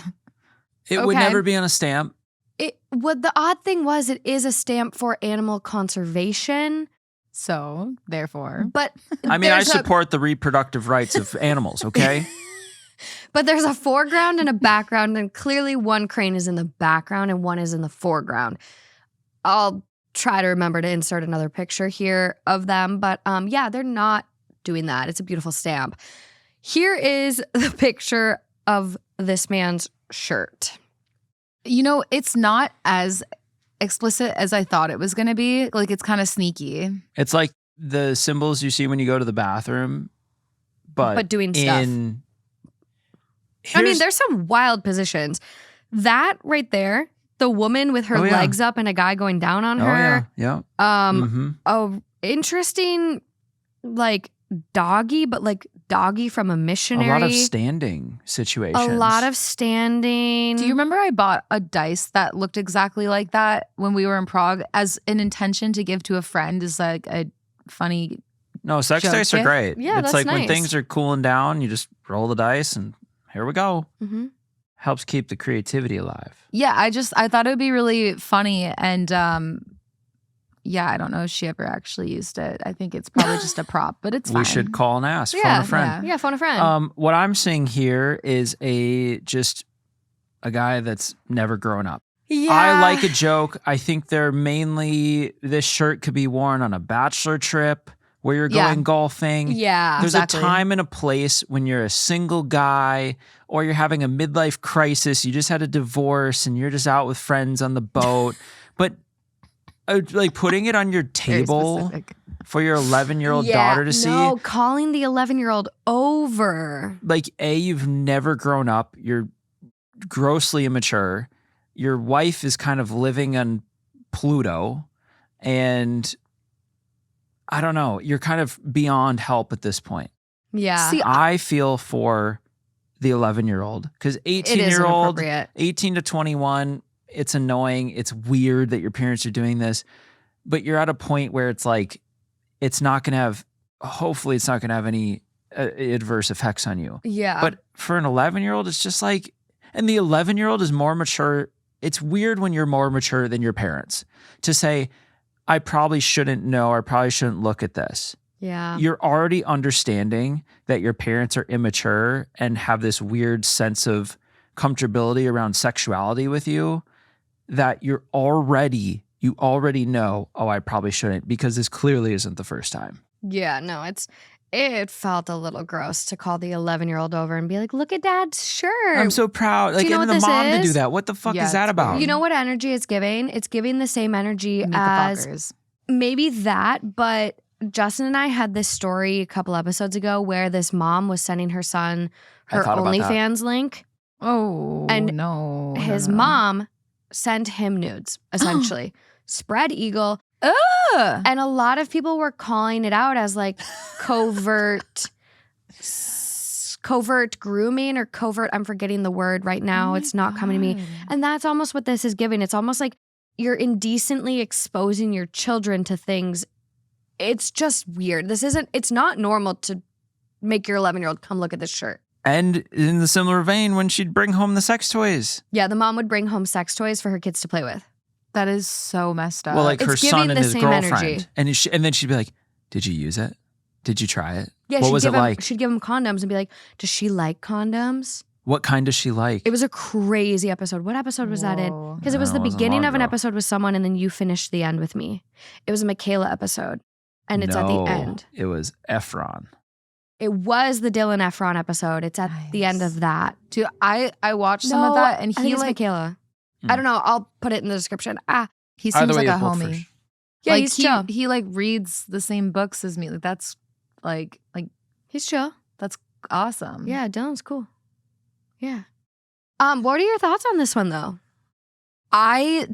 It would Okay. never be on a stamp. What the odd thing was, it is a stamp for animal conservation, So therefore, but I mean, I there's a- support the reproductive rights of animals, okay? But there's a foreground and a background, and clearly one crane is in the background and one is in the foreground. I'll try to remember to insert another picture here of them, but yeah, they're not doing that. It's a beautiful stamp. Here is the picture of this man's shirt. you know, it's not as explicit as I thought it was going to be. Like it's kind of sneaky. It's like the symbols you see when you go to the bathroom, but doing stuff. I mean, there's some wild positions. That right there, the woman with her Oh, yeah. legs up and a guy going down on her. yeah. A interesting, like, doggy, but like doggy from a missionary. A lot of standing situations. A lot of standing. Do you remember I bought a dice that looked exactly like that when we were in Prague as an intention to give to a friend as like a funny. No, sex joke dice are gift? great. Yeah, it's that's like when nice. things are cooling down, you just roll the dice and here we go. Mhm. Helps keep the creativity alive. Yeah, I thought it would be really funny and yeah, I don't know if she ever actually used it. I think it's probably just a prop, but it's fine. We should call and ask. Phone Yeah, a friend. Yeah, phone a friend. What I'm seeing here is just a guy that's never grown up. yeah. I like a joke. I think this shirt could be worn on a bachelor trip where you're Yeah. going golfing. Yeah. There's exactly. a time and a place when you're a single guy or you're having a midlife crisis. You just had a divorce and you're just out with friends on the boat. But like putting it on your Very table specific. for your 11-year-old Yeah, daughter to see. No, calling the 11-year-old over. Like, you've never grown up. You're grossly immature. Your wife is kind of living on Pluto, and I don't know, you're kind of beyond help at this point. Yeah. See, I feel for the 11-year-old because it is 18-year-old, inappropriate. 18 to 21, it's annoying. It's weird that your parents are doing this, but you're at a point where it's like, it's not going to have, hopefully it's not going to have any adverse effects on you. Yeah. But for an 11-year-old, it's just like, and the 11-year-old is more mature. It's weird when you're more mature than your parents to say, I probably shouldn't know, or I probably shouldn't look at this. Yeah. You're already understanding that your parents are immature and have this weird sense of comfortability around sexuality with you, that you already know, oh, I probably shouldn't, because this clearly isn't the first time. Yeah, no, it felt a little gross to call the 11-year-old over and be like, look at dad's shirt. I'm so proud. Like, you know and what the this mom to is? do that. What the fuck Yeah, is that it's about? weird. You know what energy it's giving? It's giving the same energy Meet the as Fockers. maybe that, but Justin and I had this story a couple episodes ago where this mom was sending her son I her thought about that. OnlyFans link. Oh, And no. His no. mom sent him nudes, essentially. Spread eagle. Ugh. And a lot of people were calling it out as like covert grooming or covert. I'm forgetting the word right now. Oh my it's not coming to me. God. And that's almost what this is giving. It's almost like you're indecently exposing your children to things. It's just weird. It's not normal to make your 11-year-old come look at this shirt. And in the similar vein, when she'd bring home the sex toys. Yeah, the mom would bring home sex toys for her kids to play with. That is so messed up. Well, like It's her giving son and the his same girlfriend. energy. And then she'd be like, did you use it? Did you try it? Yeah, What was it like? She'd give him condoms and be like, does she like condoms? What kind does she like? It was a crazy episode. What episode was that in? Whoa. Because it was No, the it wasn't beginning long of an ago. episode with someone and then you finished the end with me. It was a Michaela episode. And it's at the end. It was Efron. It was the Dylan Efron episode. It's at the end Nice. of that. Dude, I watched some of that, and I think he it's like Michaela. Hmm. I don't know. I'll put it in the description. he Either seems way, like a both homie. first. Yeah, like, he's chill. He like reads the same books as me. Like that's like He's chill. awesome. Yeah, Dylan's cool. Yeah. What are your thoughts on this one though? I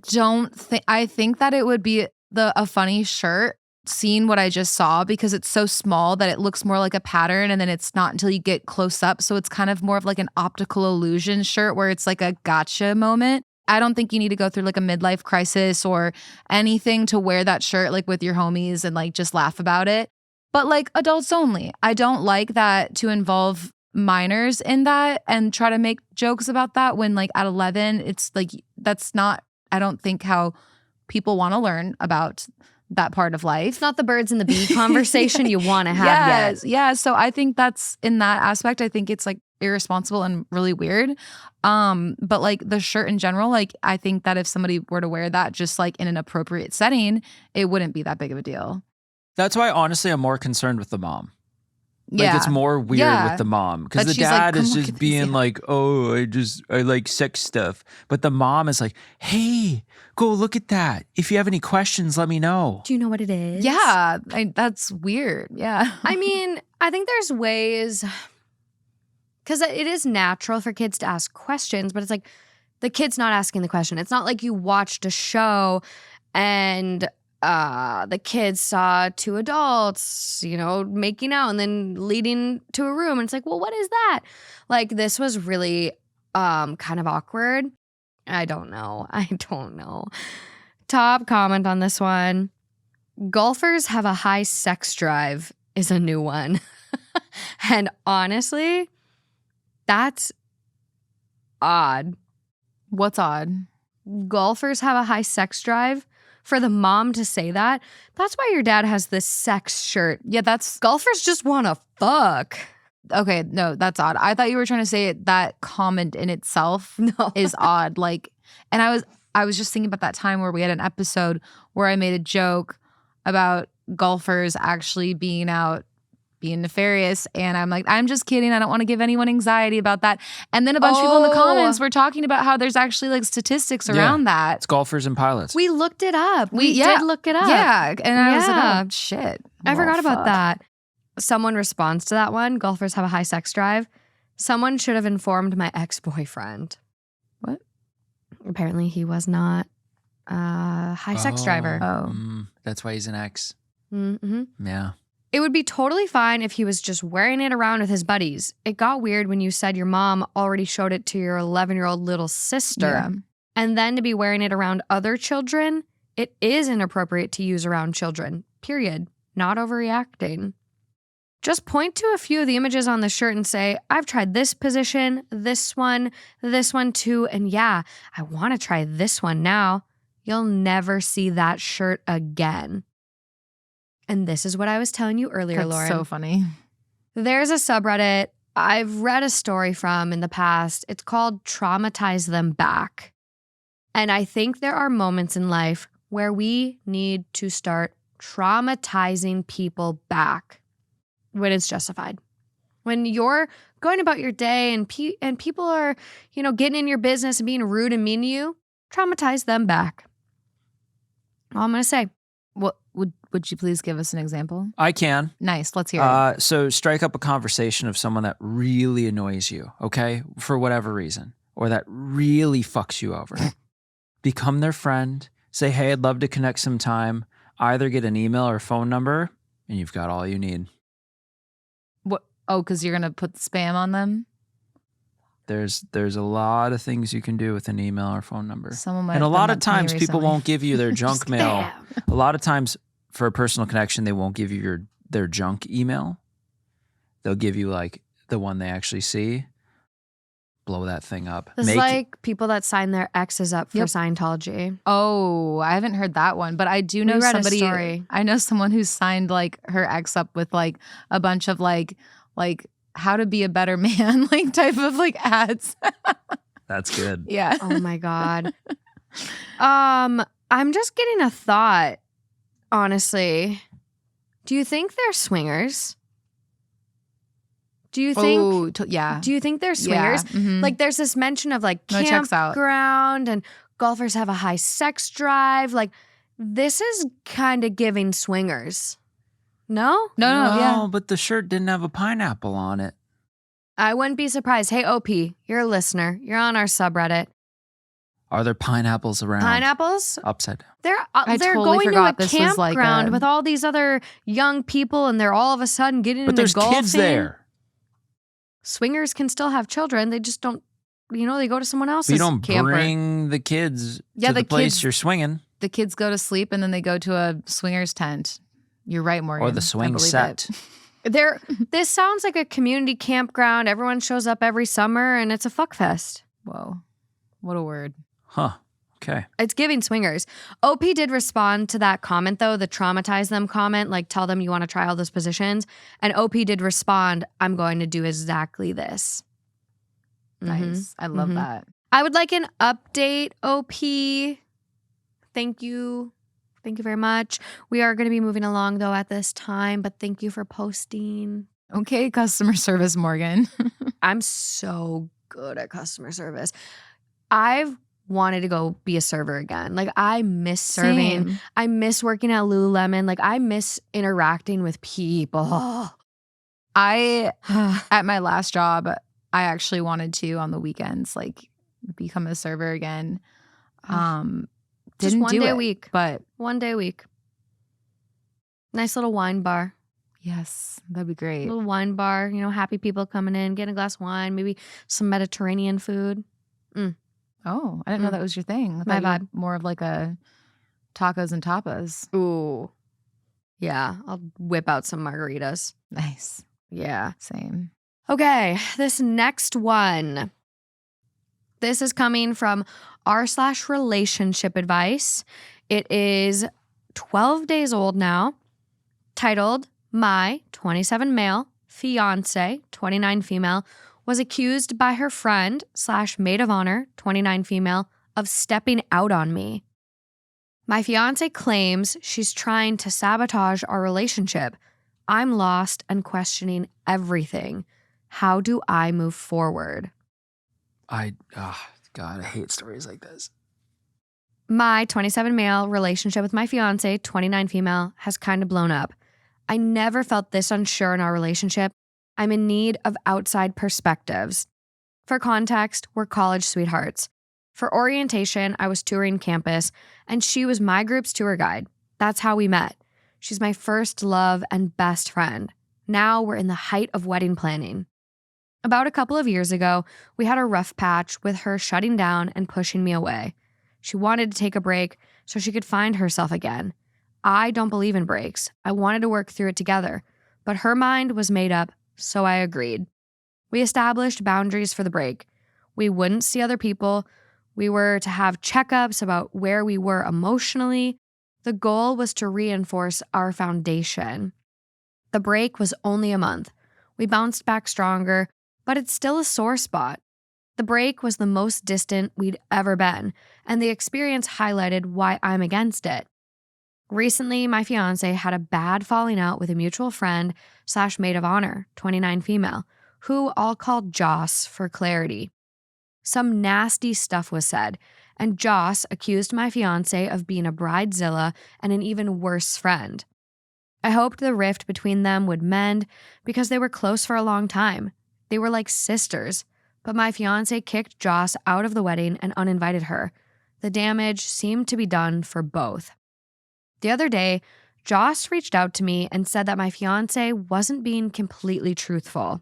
think that it would be a funny shirt, seeing what I just saw, because it's so small that it looks more like a pattern, and then it's not until you get close up. So it's kind of more of like an optical illusion shirt where it's like a gotcha moment. I don't think you need to go through like a midlife crisis or anything to wear that shirt like with your homies and like just laugh about it. But like adults only. I don't like that to involve minors in that and try to make jokes about that when like at 11, it's like, that's not, I don't think how people want to learn about that part of life. It's not the birds and the bee conversation you want to have yet. Yeah. So I think that's in that aspect, I think it's like irresponsible and really weird. But like the shirt in general, like I think that if somebody were to wear that just like in an appropriate setting, it wouldn't be that big of a deal. That's why, honestly, I'm more concerned with the mom. Like, Yeah. it's more weird Yeah. with the mom. Because But the she's like, dad "Come is look just at this." being Yeah. like, oh, I like sex stuff. But the mom is like, hey, go look at that. If you have any questions, let me know. Do you know what it is? Yeah. That's weird. Yeah. I mean, I think there's ways, because it is natural for kids to ask questions, but it's like the kid's not asking the question. It's not like you watched a show and the kids saw two adults, making out and then leading to a room. And it's like, well, what is that? Like, this was really kind of awkward. I don't know. Top comment on this one. Golfers have a high sex drive is a new one. And honestly, that's odd. What's odd? Golfers have a high sex drive. For the mom to say that, that's why your dad has this sex shirt. Yeah, that's Golfers just want to fuck. okay. No, that's odd. I thought you were trying to say that comment in itself No. is odd. Like, and I was just thinking about that time where we had an episode where I made a joke about golfers actually being nefarious, and I'm like, I'm just kidding. I don't want to give anyone anxiety about that. And then a bunch of people in the comments were talking about how there's actually like statistics around that. It's golfers and pilots. We looked it up. We yeah, did look it up. Yeah, and I was like, Yeah. oh shit, I forgot about fuck. that. Someone responds to that one. Golfers have a high sex drive. Someone should have informed my ex-boyfriend. Apparently he was not a high sex driver. That's why he's an ex. Mm-hmm. Yeah. It would be totally fine if he was just wearing it around with his buddies. It got weird when you said your mom already showed it to your 11-year-old little sister. Yeah. And then to be wearing it around other children, it is inappropriate to use around children, period. Not overreacting. Just point to a few of the images on the shirt and say, I've tried this position, this one too, and yeah, I want to try this one now. You'll never see that shirt again. And this is what I was telling you earlier, That's Lauren. so funny. There's a subreddit I've read a story from in the past. It's called Traumatize Them Back. And I think there are moments in life where we need to start traumatizing people back when it's justified. When you're going about your day and people are, getting in your business and being rude and mean to you, traumatize them back. All I'm going to say. What would you please give us an example? I can. Nice. Let's hear it. So strike up a conversation of someone that really annoys you, okay? For whatever reason, or that really fucks you over. Become their friend. Say, hey, I'd love to connect sometime. Either get an email or phone number, and you've got all you need. What? Oh, because you're going to put spam on them? There's a lot of things you can do with an email or phone number. Someone might and a have lot done of that to me times people recently. won't give you their junk mail. A lot of times for a personal connection, they won't give you their junk email. They'll give you like the one they actually see. Blow that thing up. This is like people that sign their exes up for Yep. Scientology. Oh, I haven't heard that one, but I do know We read a somebody. story. I know someone who signed like her ex up with like a bunch of like how to be a better man, like type of like ads. That's good. Yeah. Oh my God. I'm just getting a thought, honestly. Do you think they're swingers? Do you think Yeah. Do you think they're swingers? Yeah. Mhm. Like there's this mention of like No, it checks out. campground and golfers have a high sex drive. Like this is kind of giving swingers. No? No, yeah. But the shirt didn't have a pineapple on it. I wouldn't be surprised. Hey, OP, you're a listener. You're on our subreddit. Are there pineapples around? Pineapples? Upside down. They're totally going to a forgot this was like campground a- with all these other young people and they're all of a sudden getting But into there's golfing. kids there. Swingers can still have children. They just don't, they go to someone else's So you don't camper. bring the kids Yeah, to the the place kids- you're swinging. The kids go to sleep and then they go to a swingers tent. You're right, Morgan. Or the I swing believe set. it. This sounds like a community campground. Everyone shows up every summer and it's a fuck fest. Whoa. What a word. Huh. Okay. It's giving swingers. OP did respond to that comment, though, the traumatize them comment, like tell them you want to try all those positions. And OP did respond, I'm going to do exactly this. Nice. I love Mhm. that. I would like an update, OP. Thank you. Thank you very much. We are going to be moving along, though, at this time, but thank you for posting. Okay, customer service, Morgan. I'm so good at customer service. I've wanted to go be a server again. Like, I miss serving. Same. I miss working at Lululemon. Like, I miss interacting with people. At my last job, I actually wanted to on the weekends, like become a server again. Just Didn't one do day it, a week. but 1 day a week. Nice little wine bar. yes, that'd be great. Little wine bar. Happy people coming in, getting a glass of wine, maybe some Mediterranean food. Oh, I didn't know that was your thing. I My thought you vibe. were more of like a tacos and tapas. Ooh. Yeah, I'll whip out some margaritas. Nice. Yeah. Same. Okay, this next one. This is coming from r/relationship advice. It is 12 days old now, titled, My 27 male, fiancé, 29 female, was accused by her friend / maid of honor, 29 female, of stepping out on me. My fiancé claims she's trying to sabotage our relationship. I'm lost and questioning everything. How do I move forward? God, I hate stories like this. My 27 male relationship with my fiance, 29 female, has kind of blown up. I never felt this unsure in our relationship. I'm in need of outside perspectives. For context, we're college sweethearts. For orientation, I was touring campus, and she was my group's tour guide. That's how we met. She's my first love and best friend. Now we're in the height of wedding planning. About a couple of years ago, we had a rough patch with her shutting down and pushing me away. She wanted to take a break so she could find herself again. I don't believe in breaks. I wanted to work through it together, but her mind was made up, so I agreed. We established boundaries for the break. We wouldn't see other people. We were to have checkups about where we were emotionally. The goal was to reinforce our foundation. The break was only a month. We bounced back stronger, but it's still a sore spot. The break was the most distant we'd ever been, and the experience highlighted why I'm against it. Recently, my fiancé had a bad falling out with a mutual friend / Maid of Honor, 29 female, who I'll call Joss for clarity. Some nasty stuff was said, and Joss accused my fiancé of being a bridezilla and an even worse friend. I hoped the rift between them would mend because they were close for a long time. They were like sisters, but my fiancé kicked Joss out of the wedding and uninvited her. The damage seemed to be done for both. The other day, Joss reached out to me and said that my fiancé wasn't being completely truthful.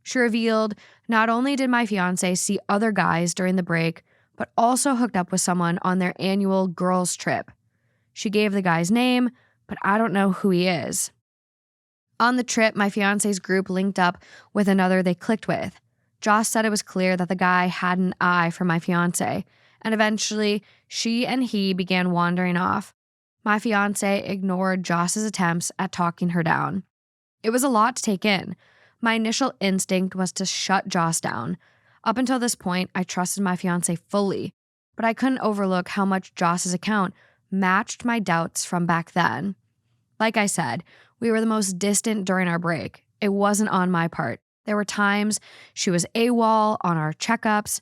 She revealed not only did my fiancé see other guys during the break, but also hooked up with someone on their annual girls' trip. She gave the guy's name, but I don't know who he is. On the trip, my fiancé's group linked up with another they clicked with. Joss said it was clear that the guy had an eye for my fiancé, and eventually she and he began wandering off. My fiancé ignored Joss's attempts at talking her down. It was a lot to take in. My initial instinct was to shut Joss down. Up until this point, I trusted my fiancé fully, but I couldn't overlook how much Joss's account matched my doubts from back then. Like I said, we were the most distant during our break. It wasn't on my part. There were times she was AWOL on our checkups.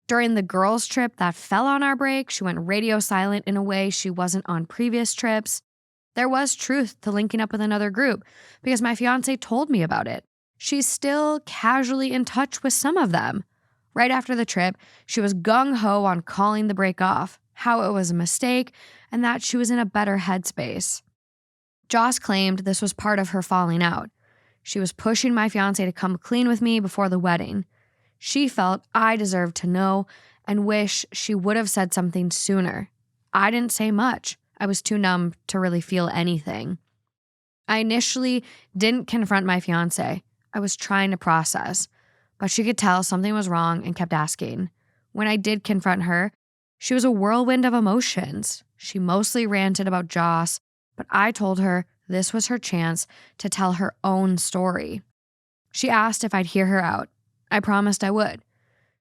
During the girls' trip that fell on our break, she went radio silent in a way she wasn't on previous trips. There was truth to linking up with another group because my fiancé told me about it. She's still casually in touch with some of them. Right after the trip, she was gung-ho on calling the break off, how it was a mistake, and that she was in a better headspace. Joss claimed this was part of her falling out. She was pushing my fiancé to come clean with me before the wedding. She felt I deserved to know and wish she would have said something sooner. I didn't say much. I was too numb to really feel anything. I initially didn't confront my fiancé. I was trying to process, but she could tell something was wrong and kept asking. When I did confront her, she was a whirlwind of emotions. She mostly ranted about Joss, but I told her this was her chance to tell her own story. She asked if I'd hear her out. I promised I would.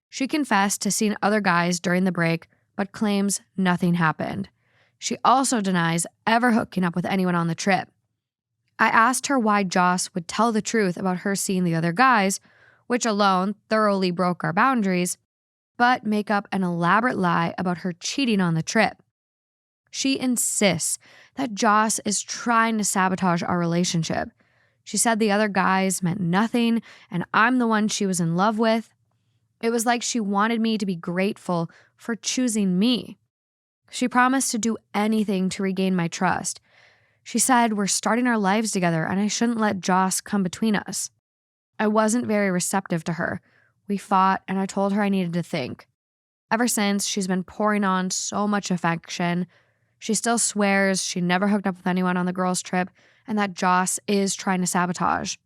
She confessed to seeing other guys during the break, but claims nothing happened. She also denies ever hooking up with anyone on the trip. I asked her why Joss would tell the truth about her seeing the other guys, which alone thoroughly broke our boundaries, but make up an elaborate lie about her cheating on the trip. She insists that Joss is trying to sabotage our relationship. She said the other guys meant nothing and I'm the one she was in love with. It was like she wanted me to be grateful for choosing me. She promised to do anything to regain my trust. She said we're starting our lives together and I shouldn't let Joss come between us. I wasn't very receptive to her. We fought and I told her I needed to think. Ever since, she's been pouring on so much affection. She still swears she never hooked up with anyone on the girls' trip and that Joss is trying to sabotage.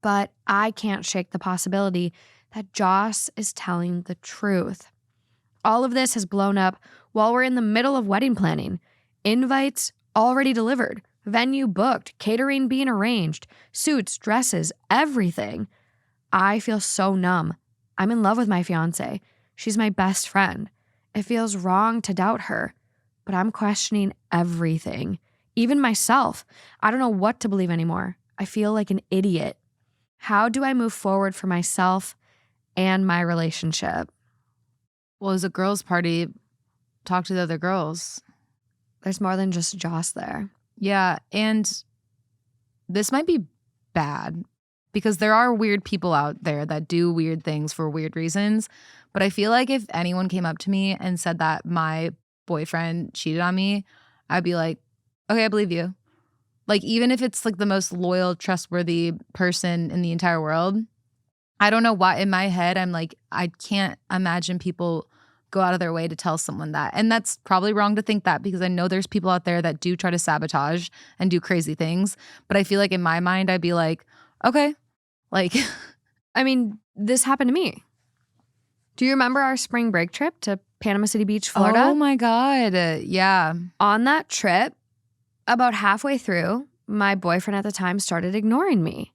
But I can't shake the possibility that Joss is telling the truth. All of this has blown up while we're in the middle of wedding planning. Invites already delivered, venue booked, catering being arranged, suits, dresses, everything. I feel so numb. I'm in love with my fiancé. She's my best friend. It feels wrong to doubt her, but I'm questioning everything. Even myself. I don't know what to believe anymore. I feel like an idiot. How do I move forward for myself and my relationship? Well, as a girls' party, talk to the other girls. There's more than just Joss there. Yeah, and this might be bad because there are weird people out there that do weird things for weird reasons. But I feel like if anyone came up to me and said that my boyfriend cheated on me, I'd be like, okay, I believe you. Like, even if it's like the most loyal, trustworthy person in the entire world, I don't know why in my head, I'm like, I can't imagine people go out of their way to tell someone that. And that's probably wrong to think that, because I know there's people out there that do try to sabotage and do crazy things. But I feel like in my mind, I'd be like, okay, like, I mean, this happened to me. Do you remember our spring break trip to Panama City Beach, Florida? oh my God. Yeah. On that trip, about halfway through, my boyfriend at the time started ignoring me.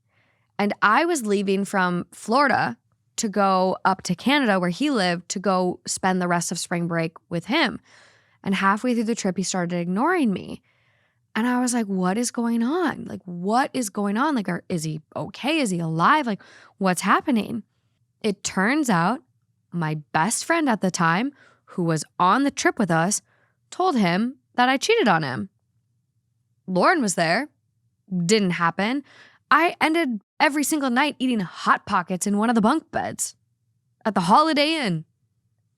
And I was leaving from Florida to go up to Canada where he lived to go spend the rest of spring break with him. And halfway through the trip, he started ignoring me. And I was like, what is going on? Like, what is going on? Like, is he okay? Is he alive? Like, what's happening? It turns out my best friend at the time, who was on the trip with us, told him that I cheated on him. Lauren was there. Didn't happen. I ended every single night eating Hot Pockets in one of the bunk beds at the Holiday Inn,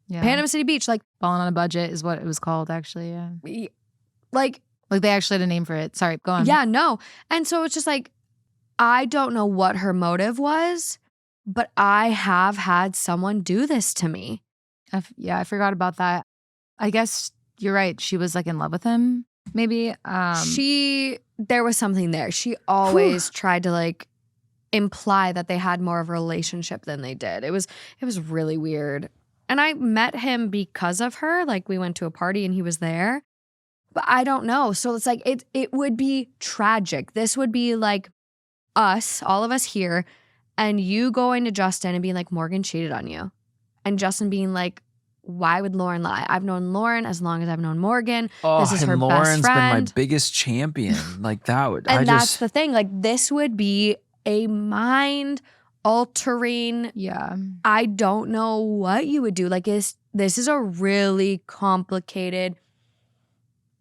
Yeah. Panama City Beach. Like, Balling on a Budget is what it was called, actually. Yeah. like, Like, they actually had a name for it. Sorry, go on. yeah, no. And so it's just like, I don't know what her motive was, but I have had someone do this to me. I forgot about that. I guess you're right. She was like in love with him, maybe. There was something there. She always tried to like imply that they had more of a relationship than they did. It was really weird. And I met him because of her. Like, we went to a party and he was there. But I don't know. So it's like, it would be tragic. This would be like us, all of us here, and you going to Justin and being like, Morgan cheated on you. And Justin being like, why would Lauren lie? I've known Lauren as long as I've known Morgan. Oh, this is her and Lauren's best friend. been my biggest champion. Like, that would, And that's the thing. Like, this would be a mind-altering. Yeah. I don't know what you would do. Like, this is a really complicated,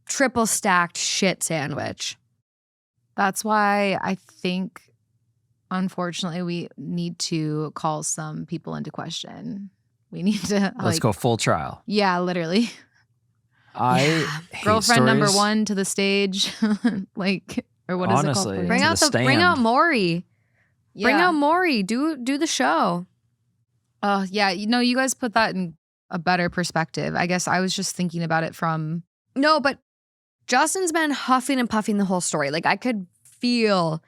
triple stacked shit sandwich. That's why I think, unfortunately, we need to call some people into question. We need to let's go full trial. Yeah, literally. I hate Girlfriend number stories. one to the stage. Like, or what is Honestly. it called? Bring To out the bring out stand. Maury. Bring out Maury. Do the show. Oh, yeah. You guys put that in a better perspective. I guess I was just thinking about it from. No, but Justin's been huffing and puffing the whole story. Like, I could feel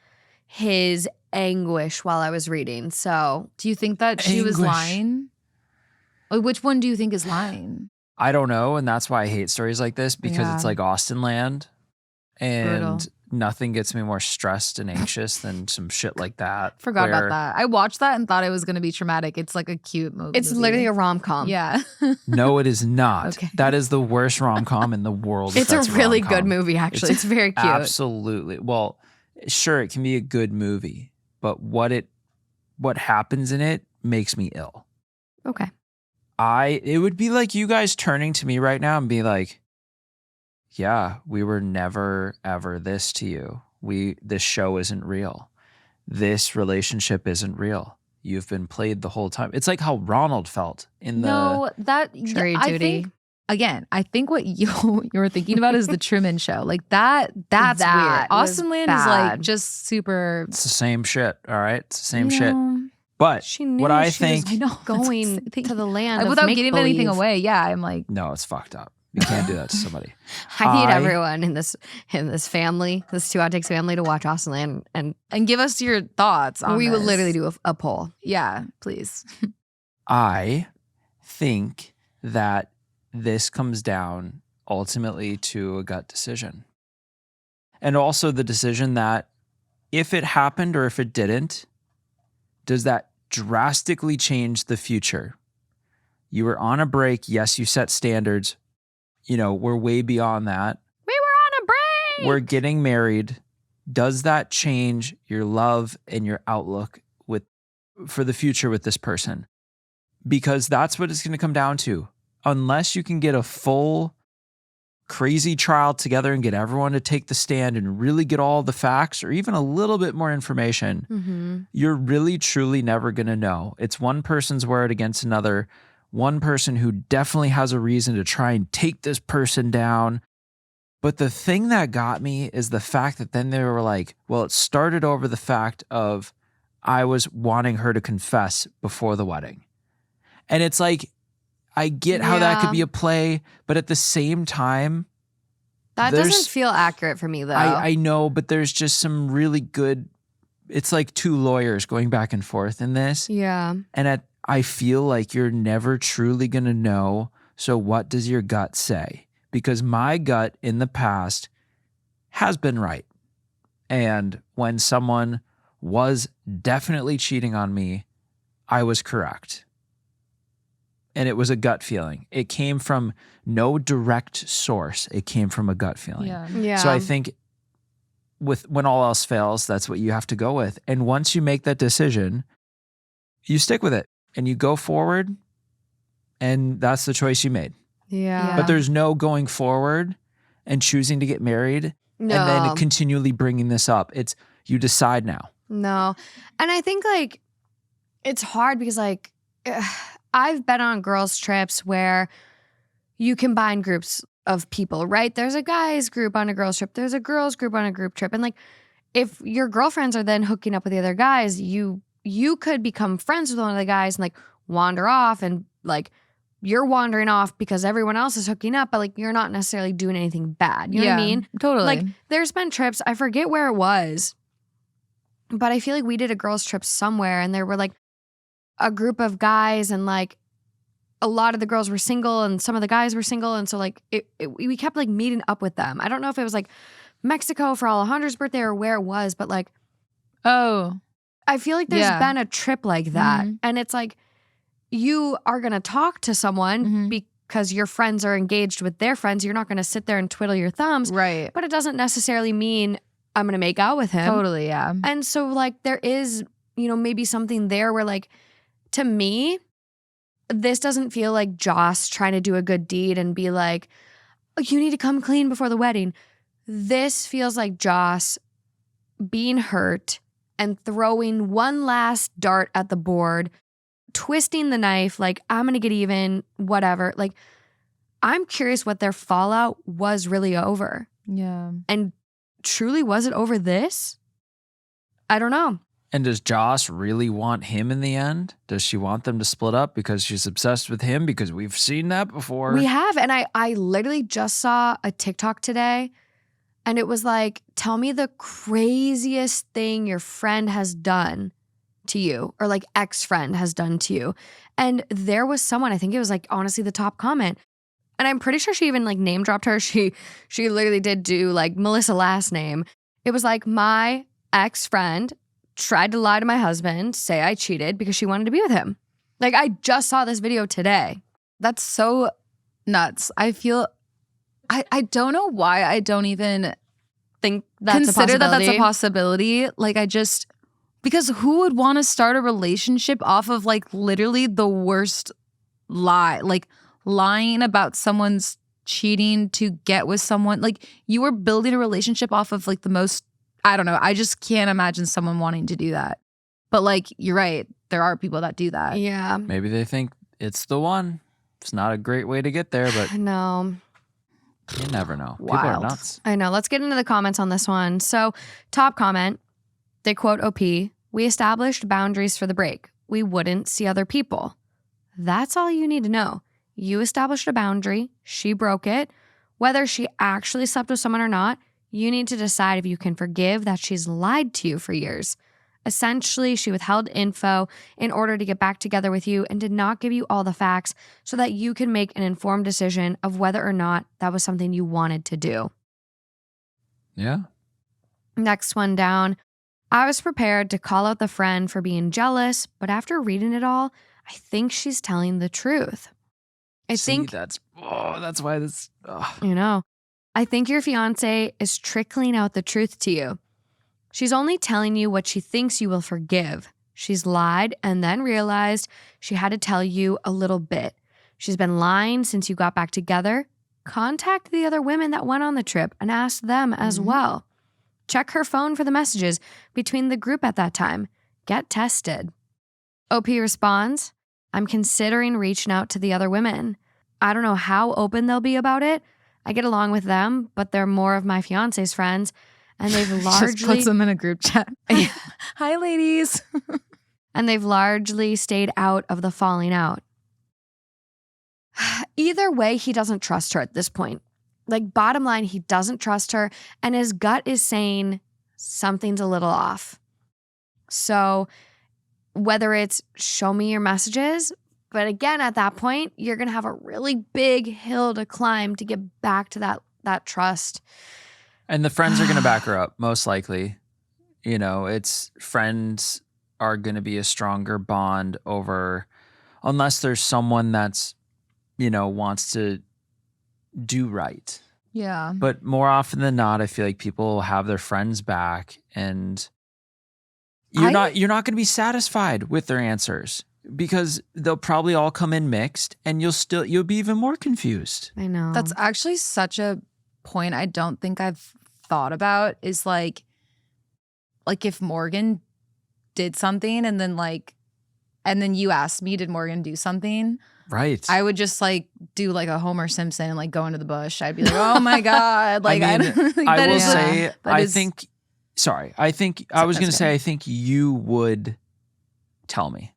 his anguish while I was reading. So, Do you think that she was Anguish. lying? Or which one do you think is lying? I don't know, and that's why I hate stories like this, because Yeah. it's like Austin land, and Brutal. nothing gets me more stressed and anxious than some shit like that. Forgot where- about that. I watched that and thought it was going to be traumatic. It's like a cute movie. it's literally a rom-com. Yeah. No, it is not. Okay. That is the worst rom-com in the world. if It's a that's really rom-com. good movie, actually. It's very cute. Absolutely. Well, sure, it can be a good movie, but what happens in it makes me ill. Okay. It would be like you guys turning to me right now and be like, yeah, we were never ever this to you. This show isn't real. This relationship isn't real. You've been played the whole time. It's like how Ronald felt in the No, that Jury I duty. think, again, I think what you're thinking about is the Truman Show. Like that's That weird. was Austin Land is like bad. just super. It's the same shit, all right? It's the same you shit. know, But She knew what I she was think, I know going that's the to thing. the land of Without giving anything make-believe. away. Yeah, I'm like, no, it's fucked up. You can't do that to somebody. I need I- everyone in this family, this Two Outtakes family, to watch Austin Land, and and give us your thoughts on we will this. literally do a poll. Yeah, please. I think that this comes down ultimately to a gut decision. And also the decision that if it happened or if it didn't, does that drastically change the future? You were on a break. Yes, you set standards. We're way beyond that. We were on a break. We're getting married. Does that change your love and your outlook for the future with this person? Because that's what it's going to come down to. Unless you can get a full crazy trial together and get everyone to take the stand and really get all the facts or even a little bit more information, you're really, truly never going to know. It's one person's word against another, one person who definitely has a reason to try and take this person down. But the thing that got me is the fact that then they were like, well, it started over the fact of I was wanting her to confess before the wedding. And it's like, I get how that could be a play, but at the same time, that doesn't feel accurate for me, though. I know, but there's just some really good, it's like two lawyers going back and forth in this. Yeah. And I feel like you're never truly going to know. So what does your gut say? Because my gut in the past has been right. And when someone was definitely cheating on me, I was correct. And it was a gut feeling. It came from no direct source. It came from a gut feeling. Yeah. So I think when all else fails, that's what you have to go with. And once you make that decision, you stick with it and you go forward. And that's the choice you made. Yeah. But there's no going forward and choosing to get married and then continually bringing this up. It's you decide now. No. And I think like it's hard because like I've been on girls' trips where you combine groups of people, right? There's a guys group on a girls' trip. There's a girls group on a group trip. And like if your girlfriends are then hooking up with the other guys, you could become friends with one of the guys and like wander off and like you're wandering off because everyone else is hooking up, but like you're not necessarily doing anything bad. You know what I mean? Totally. Like there's been trips, I forget where it was, but I feel like we did a girls' trip somewhere and there were like a group of guys and like a lot of the girls were single and some of the guys were single. And so like we kept like meeting up with them. I don't know if it was like Mexico for Alejandra's birthday or where it was, but like, I feel like there's been a trip like that. And it's like, you are going to talk to someone because your friends are engaged with their friends. You're not going to sit there and twiddle your thumbs. Right. But it doesn't necessarily mean I'm going to make out with him. Totally, yeah. And so like there is, maybe something there where like, to me, this doesn't feel like Joss trying to do a good deed and be like, oh, you need to come clean before the wedding. This feels like Joss being hurt and throwing one last dart at the board, twisting the knife, like, I'm going to get even, whatever. Like, I'm curious what their fallout was really over. Yeah. And truly, was it over this? I don't know. And does Joss really want him in the end? Does she want them to split up because she's obsessed with him? Because we've seen that before. We have. And I literally just saw a TikTok today and it was like, tell me the craziest thing your friend has done to you or like ex-friend has done to you. And there was someone, I think it was like honestly the top comment. And I'm pretty sure she even like name dropped her. She literally did do like Melissa last name. It was like my ex-friend tried to lie to my husband, say I cheated because she wanted to be with him. Like, I just saw this video today. That's so nuts. I feel, I don't know why I don't even think that's consider a that possibility. that's a possibility. Like, because who would want to start a relationship off of like literally the worst lie? Like lying about someone's cheating to get with someone. Like you were building a relationship off of like the most, I don't know. I just can't imagine someone wanting to do that. But like, you're right. There are people that do that. Yeah. Maybe they think it's the one. It's not a great way to get there, but No. you never know. Wild. People are nuts. I know. Let's get into the comments on this one. So, top comment, they quote OP, "We established boundaries for the break. We wouldn't see other people." That's all you need to know. You established a boundary. She broke it. Whether she actually slept with someone or not, you need to decide if you can forgive that she's lied to you for years. Essentially, she withheld info in order to get back together with you and did not give you all the facts so that you can make an informed decision of whether or not that was something you wanted to do. Yeah. Next one down. "I was prepared to call out the friend for being jealous, but after reading it all, I think she's telling the truth." I think that's why this. I think your fiancé is trickling out the truth to you. She's only telling you what she thinks you will forgive. She's lied and then realized she had to tell you a little bit. She's been lying since you got back together. contact the other women that went on the trip and ask them as well. Check her phone for the messages between the group at that time. Get tested. OP responds, I'm considering reaching out to the other women. I don't know how open they'll be about it. I get along with them, but they're more of my fiance's friends, and they've largely Just puts them in a group chat. Hi, ladies. and they've largely stayed out of the falling out. Either way, he doesn't trust her at this point. Like, bottom line, he doesn't trust her, and his gut is saying something's a little off. So whether it's show me your messages, but again, at that point, you're going to have a really big hill to climb to get back to that trust. And the friends are going to back her up, most likely. You know, it's friends are going to be a stronger bond over, unless there's someone that's, you know, wants to do right. Yeah. But more often than not, I feel like people have their friends back, and you're not going to be satisfied with their answers, because they'll probably all come in mixed, and you'll be even more confused. I know. That's actually such a point I don't think I've thought about, is like if Morgan did something and then you asked me, did Morgan do something? Right. I would just like do like a Homer Simpson and like go into the bush. I'd be like, oh my God. Like, I mean, I will say, I was going to say, I think you would tell me.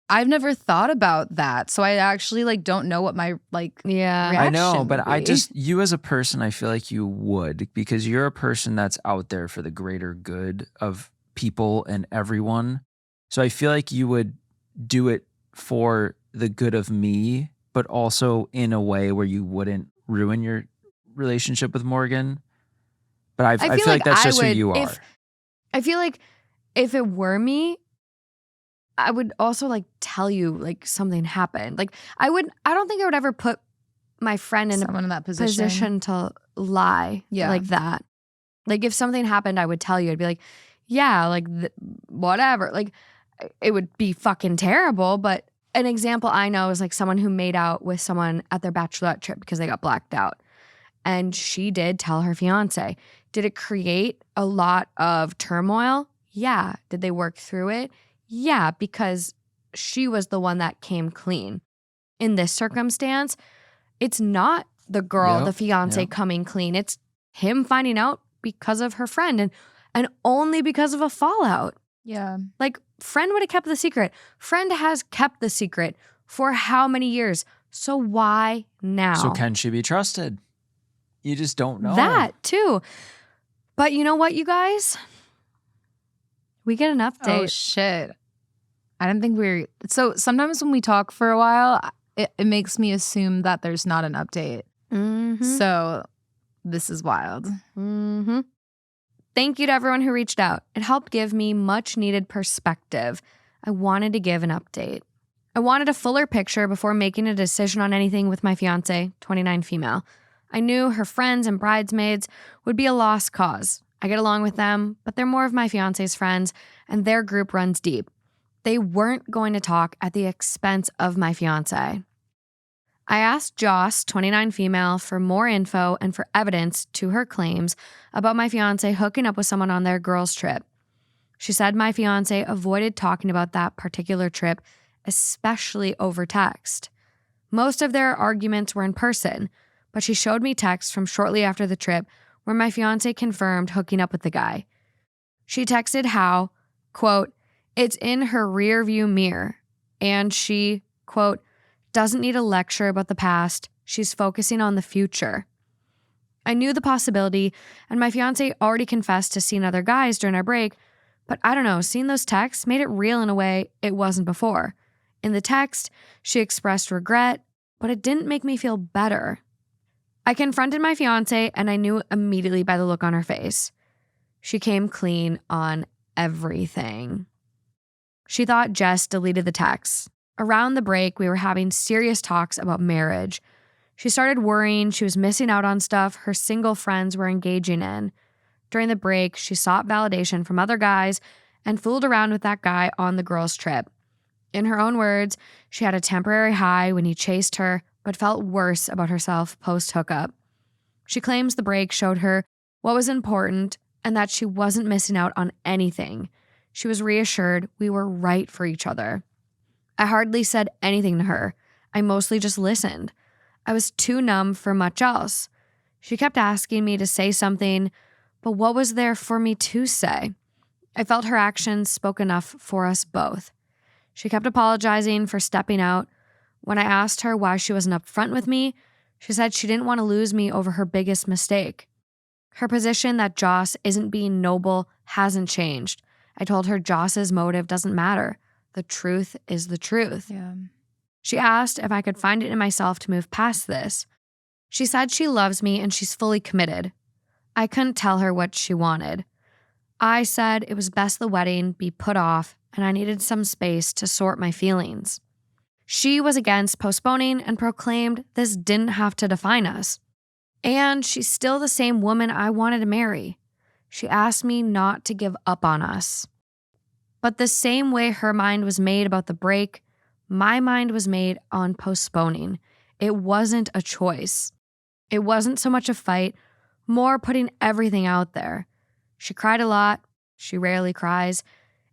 I've never thought about that. So I actually like don't know what my reaction I know, but would be. you as a person, I feel like you would, because you're a person that's out there for the greater good of people and everyone. So I feel like you would do it for the good of me, but also in a way where you wouldn't ruin your relationship with Morgan. But I feel like that's just who you are. I feel like if it were me, I would also like tell you like something happened. Like I don't think I would ever put my friend in someone in that position to lie like that. Like if something happened, I would tell you. I'd be like, yeah, like whatever. Like it would be fucking terrible. But an example I know is like someone who made out with someone at their bachelorette trip because they got blacked out. And she did tell her fiance. Did it create a lot of turmoil? Yeah. Did they work through it? Yeah, because she was the one that came clean. In this circumstance, it's not the girl, the fiance coming clean. It's him finding out because of her friend and only because of a fallout. Yeah. Like, friend would have kept the secret. Friend has kept the secret for how many years? So why now? So can she be trusted? You just don't know. That too. But you know what, you guys? We get an update. Oh, shit. I don't think so sometimes when we talk for a while, it makes me assume that there's not an update. Mm-hmm. So this is wild. Mm-hmm. Thank you to everyone who reached out. It helped give me much needed perspective. I wanted to give an update. I wanted a fuller picture before making a decision on anything with my fiance, 29 female. I knew her friends and bridesmaids would be a lost cause. I get along with them, but they're more of my fiance's friends, and their group runs deep. They weren't going to talk at the expense of my fiance. I asked Joss, 29 female, for more info and for evidence to her claims about my fiance hooking up with someone on their girls' trip. She said my fiance avoided talking about that particular trip, especially over text. Most of their arguments were in person, but she showed me texts from shortly after the trip where my fiance confirmed hooking up with the guy. She texted how, quote, it's in her rear view mirror, and she, quote, doesn't need a lecture about the past. She's focusing on the future. I knew the possibility, and my fiance already confessed to seeing other guys during our break, but I don't know, seeing those texts made it real in a way it wasn't before. In the text, she expressed regret, but it didn't make me feel better. I confronted my fiance, and I knew immediately by the look on her face. She came clean on everything. She thought Jess deleted the texts. Around the break, we were having serious talks about marriage. She started worrying she was missing out on stuff her single friends were engaging in. During the break, she sought validation from other guys and fooled around with that guy on the girls' trip. In her own words, she had a temporary high when he chased her, but felt worse about herself post-hookup. She claims the break showed her what was important and that she wasn't missing out on anything. She was reassured we were right for each other. I hardly said anything to her. I mostly just listened. I was too numb for much else. She kept asking me to say something, but what was there for me to say? I felt her actions spoke enough for us both. She kept apologizing for stepping out. When I asked her why she wasn't upfront with me, she said she didn't want to lose me over her biggest mistake. Her position that Joss isn't being noble hasn't changed. I told her Joss's motive doesn't matter. The truth is the truth. Yeah. She asked if I could find it in myself to move past this. She said she loves me and she's fully committed. I couldn't tell her what she wanted. I said it was best the wedding be put off and I needed some space to sort my feelings. She was against postponing and proclaimed this didn't have to define us. And she's still the same woman I wanted to marry. She asked me not to give up on us. But the same way her mind was made about the break, my mind was made on postponing. It wasn't a choice. It wasn't so much a fight, more putting everything out there. She cried a lot. She rarely cries.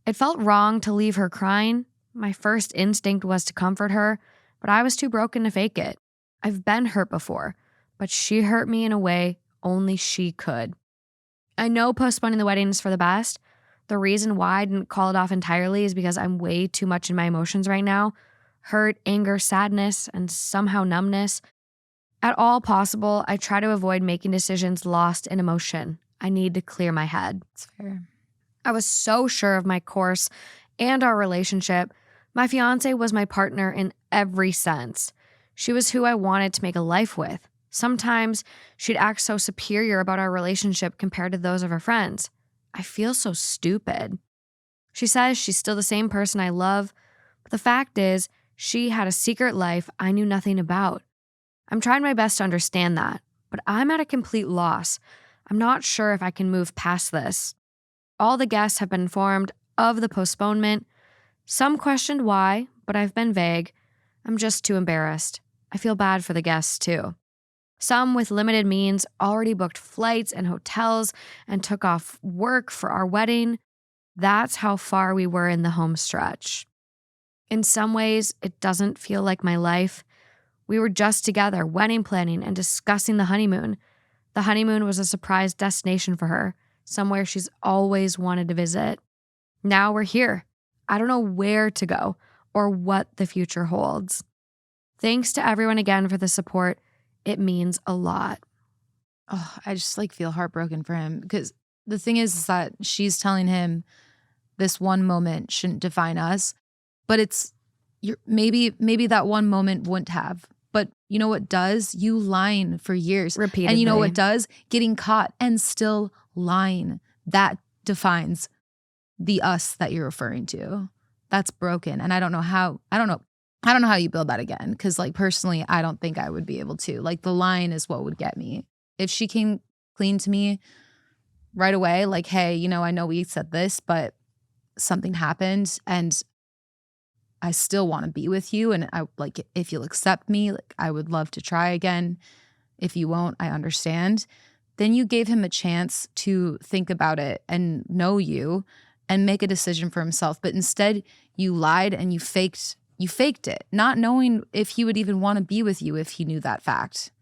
It felt wrong to leave her crying. My first instinct was to comfort her, but I was too broken to fake it. I've been hurt before, but she hurt me in a way only she could. I know postponing the wedding is for the best. The reason why I didn't call it off entirely is because I'm way too much in my emotions right now. Hurt, anger, sadness, and somehow numbness. At all possible, I try to avoid making decisions lost in emotion. I need to clear my head. It's fair. I was so sure of my course and our relationship. My fiancé was my partner in every sense. She was who I wanted to make a life with. Sometimes she'd act so superior about our relationship compared to those of her friends. I feel so stupid. She says she's still the same person I love, but the fact is, she had a secret life I knew nothing about. I'm trying my best to understand that, but I'm at a complete loss. I'm not sure if I can move past this. All the guests have been informed of the postponement. Some questioned why, but I've been vague. I'm just too embarrassed. I feel bad for the guests, too. Some with limited means already booked flights and hotels and took off work for our wedding. That's how far we were in the home stretch. In some ways, it doesn't feel like my life. We were just together, wedding planning and discussing the honeymoon. The honeymoon was a surprise destination for her, somewhere she's always wanted to visit. Now we're here. I don't know where to go or what the future holds. Thanks to everyone again for the support. It means a lot. Oh, I just feel heartbroken for him because the thing is that she's telling him this one moment shouldn't define us, but maybe that one moment wouldn't have. But you know what does? You lying for years. Repeatedly. And you know what does? Getting caught and still lying. That defines the us that you're referring to. That's broken. And I don't know how you build that again. Cause personally, I don't think I would be able to. The line is what would get me. If she came clean to me right away, hey, I know we said this, but something happened and I still want to be with you. And I if you'll accept me, I would love to try again. If you won't, I understand. Then you gave him a chance to think about it and know you and make a decision for himself. But instead you lied and you faked it, not knowing if he would even want to be with you if he knew that fact.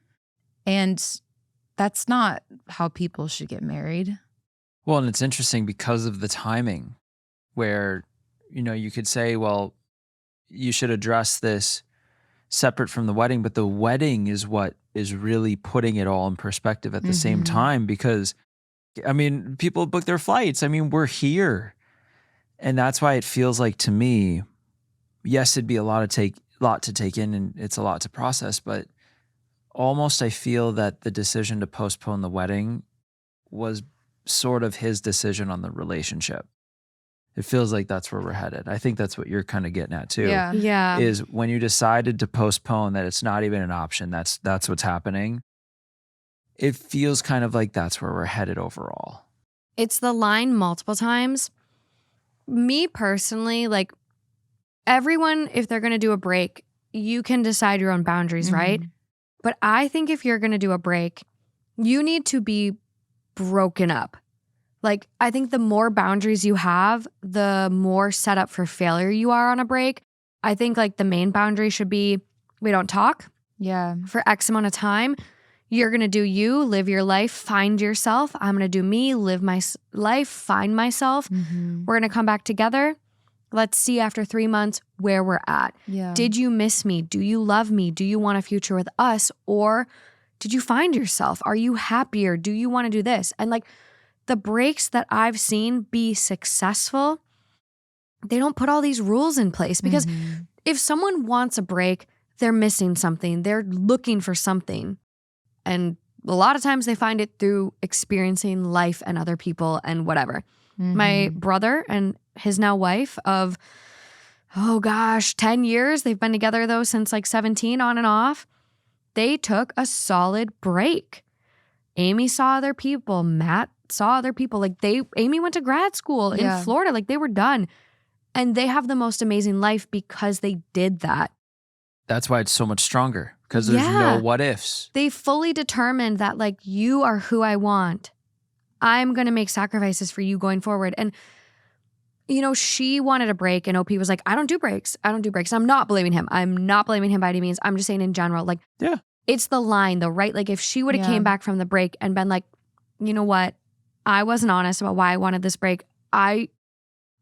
And that's not how people should get married. Well, and it's interesting because of the timing where, you could say, well, you should address this separate from the wedding, but the wedding is what is really putting it all in perspective at the same time because, people book their flights. We're here. And that's why it feels like to me, yes, it'd be a lot to take in and it's a lot to process, but almost I feel that the decision to postpone the wedding was sort of his decision on the relationship. It feels like that's where we're headed. I think that's what you're kind of getting at too. Yeah. Is when you decided to postpone that it's not even an option, that's what's happening. It feels kind of like that's where we're headed overall. It's the line multiple times. Me personally, everyone, if they're going to do a break, you can decide your own boundaries, right? But I think if you're going to do a break, you need to be broken up. Like, I think the more boundaries you have, the more set up for failure you are on a break. I think like the main boundary should be we don't talk for X amount of time. You're going to do you, live your life, find yourself. I'm going to do me, live my life, find myself. We're going to come back together. Let's see after 3 months where we're at. Yeah. Did you miss me? Do you love me? Do you want a future with us? Or did you find yourself? Are you happier? Do you want to do this? And like the breaks that I've seen be successful, they don't put all these rules in place because if someone wants a break, they're missing something. They're looking for something. And a lot of times they find it through experiencing life and other people and whatever. My brother and his now wife of, 10 years. They've been together though since like 17 on and off. They took a solid break. Amy saw other people. Matt saw other people. Like Amy went to grad school in Florida. Like they were done. And they have the most amazing life because they did that. That's why it's so much stronger because there's no what ifs. They fully determined that like you are who I want. I'm going to make sacrifices for you going forward. And, you know, she wanted a break and OP was like, I don't do breaks. I'm not blaming him. I'm not blaming him by any means. I'm just saying in general, like, it's the line though, right? Like if she would have came back from the break and been like, you know what? I wasn't honest about why I wanted this break. I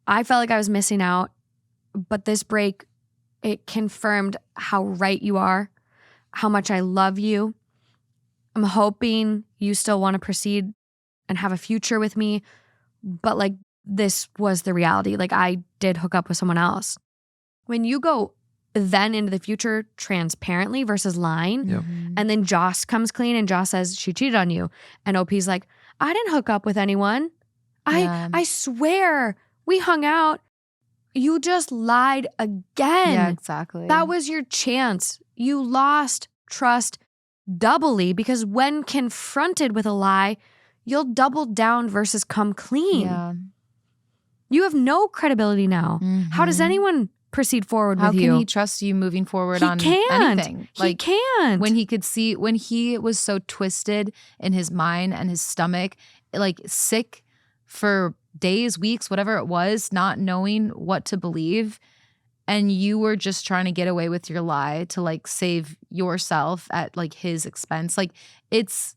felt like I was missing out, but this break, it confirmed how right you are, how much I love you. I'm hoping you still want to proceed and have a future with me. But like, this was the reality. Like I did hook up with someone else. When you go then into the future transparently versus lying, and then Joss comes clean and Joss says she cheated on you. And OP's like, I didn't hook up with anyone. I swear we hung out. You just lied again. Yeah, exactly. That was your chance. You lost trust doubly because when confronted with a lie, you'll double down versus come clean. Yeah. You have no credibility now. How does anyone proceed forward with you? How can he trust you moving forward on anything? He can't. When he could see, when he was so twisted in his mind and his stomach, like sick for days, weeks, whatever it was, not knowing what to believe. And you were just trying to get away with your lie to like save yourself at like his expense. Like it's,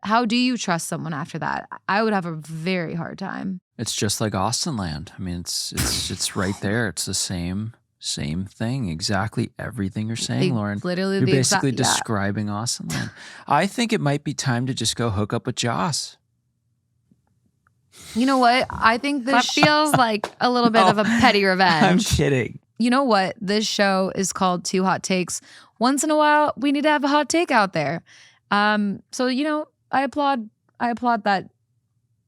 how do you trust someone after that? I would have a very hard time. It's just like Austin Land. I mean, it's right there. It's the same thing. Exactly everything you're saying, Lauren. Literally, you're basically describing Austin Land. I think it might be time to just go hook up with Joss. You know what? I think that feels like a little bit of a petty revenge. I'm kidding. You know what? This show is called Two Hot Takes. Once in a while, we need to have a hot take out there. So you know, I applaud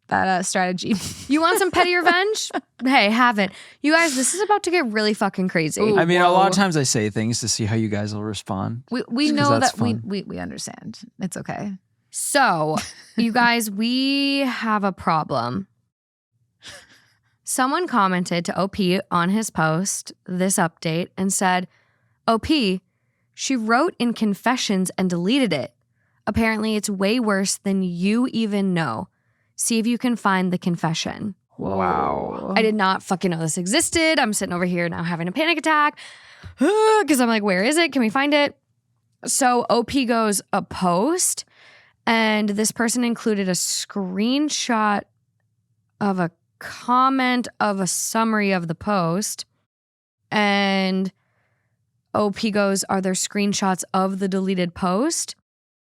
that strategy. You want some petty revenge? Hey, have it. You guys, this is about to get really fucking crazy. Ooh, I mean, a lot of times I say things to see how you guys will respond. We know that we understand. It's okay. So, you guys, we have a problem. Someone commented to OP on his post this update and said, OP, she wrote in confessions and deleted it. Apparently, it's way worse than you even know. See if you can find the confession. Wow. I did not fucking know this existed. I'm sitting over here now having a panic attack because I'm like, where is it? Can we find it? So OP goes a post, and this person included a screenshot of a comment of a summary of the post. And OP goes, are there screenshots of the deleted post?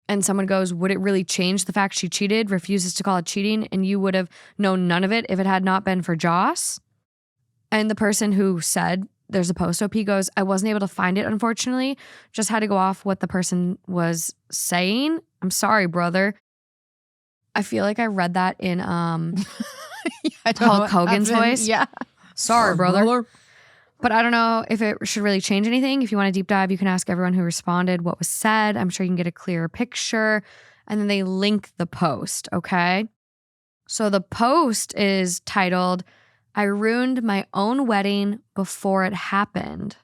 And someone goes, would it really change the fact she cheated, refuses to call it cheating, and you would have known none of it if it had not been for Joss? And the person who said there's a post, OP goes, I wasn't able to find it, unfortunately. Just had to go off what the person was saying. I'm sorry, brother. I feel like I read that in Hulk Hogan's voice. Yeah. Sorry, brother. But I don't know if it should really change anything. If you want to deep dive, you can ask everyone who responded what was said. I'm sure you can get a clearer picture. And then they link the post, okay? So the post is titled, I ruined my own wedding before it happened.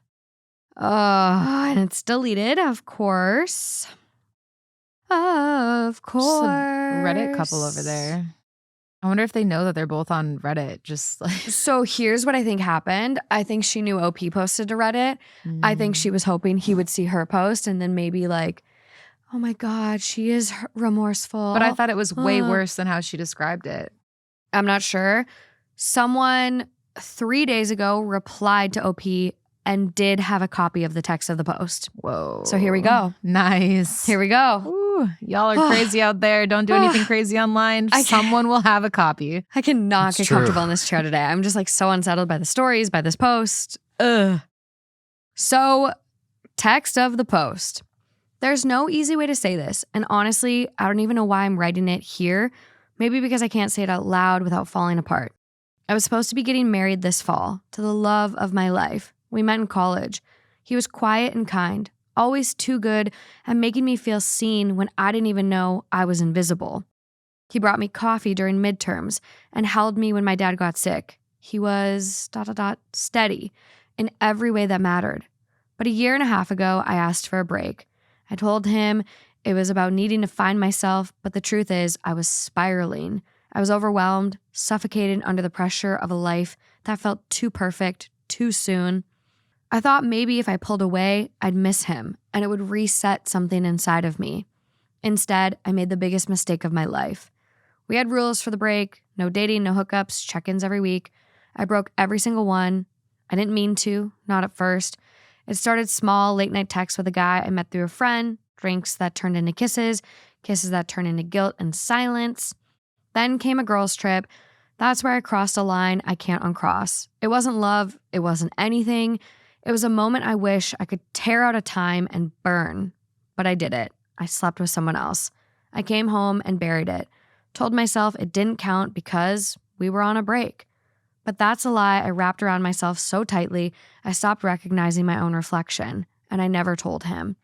And it's deleted, of course. Of course. Just a Reddit couple over there. I wonder if they know that they're both on Reddit. Just like So here's what I think happened. I think she knew OP posted to Reddit. I think she was hoping he would see her post and then maybe like, oh my God, she is remorseful. But I thought it was way worse than how she described it. I'm not sure. Someone 3 days ago replied to OP and did have a copy of the text of the post. Whoa. So here we go. Nice. Here we go. Ooh, y'all are crazy out there. Don't do anything crazy online. Someone will have a copy. I cannot It's get true. comfortable in this chair today. I'm just like so unsettled by the stories, by this post. Ugh. So, text of the post. There's no easy way to say this. And honestly, I don't even know why I'm writing it here. Maybe because I can't say it out loud without falling apart. I was supposed to be getting married this fall to the love of my life. We met in college. He was quiet and kind, always too good at making me feel seen when I didn't even know I was invisible. He brought me coffee during midterms and held me when my dad got sick. He was ... steady in every way that mattered. But a year and a half ago, I asked for a break. I told him it was about needing to find myself, but the truth is I was spiraling. I was overwhelmed, suffocated under the pressure of a life that felt too perfect, too soon. I thought maybe if I pulled away, I'd miss him and it would reset something inside of me. Instead, I made the biggest mistake of my life. We had rules for the break, no dating, no hookups, check-ins every week. I broke every single one. I didn't mean to, not at first. It started small, late-night texts with a guy I met through a friend, drinks that turned into kisses, kisses that turned into guilt and silence. Then came a girls' trip. That's where I crossed a line I can't uncross. It wasn't love. It wasn't anything. It was a moment I wish I could tear out a time and burn. But I did it. I slept with someone else. I came home and buried it. Told myself it didn't count because we were on a break. But that's a lie I wrapped around myself so tightly, I stopped recognizing my own reflection, and I never told him.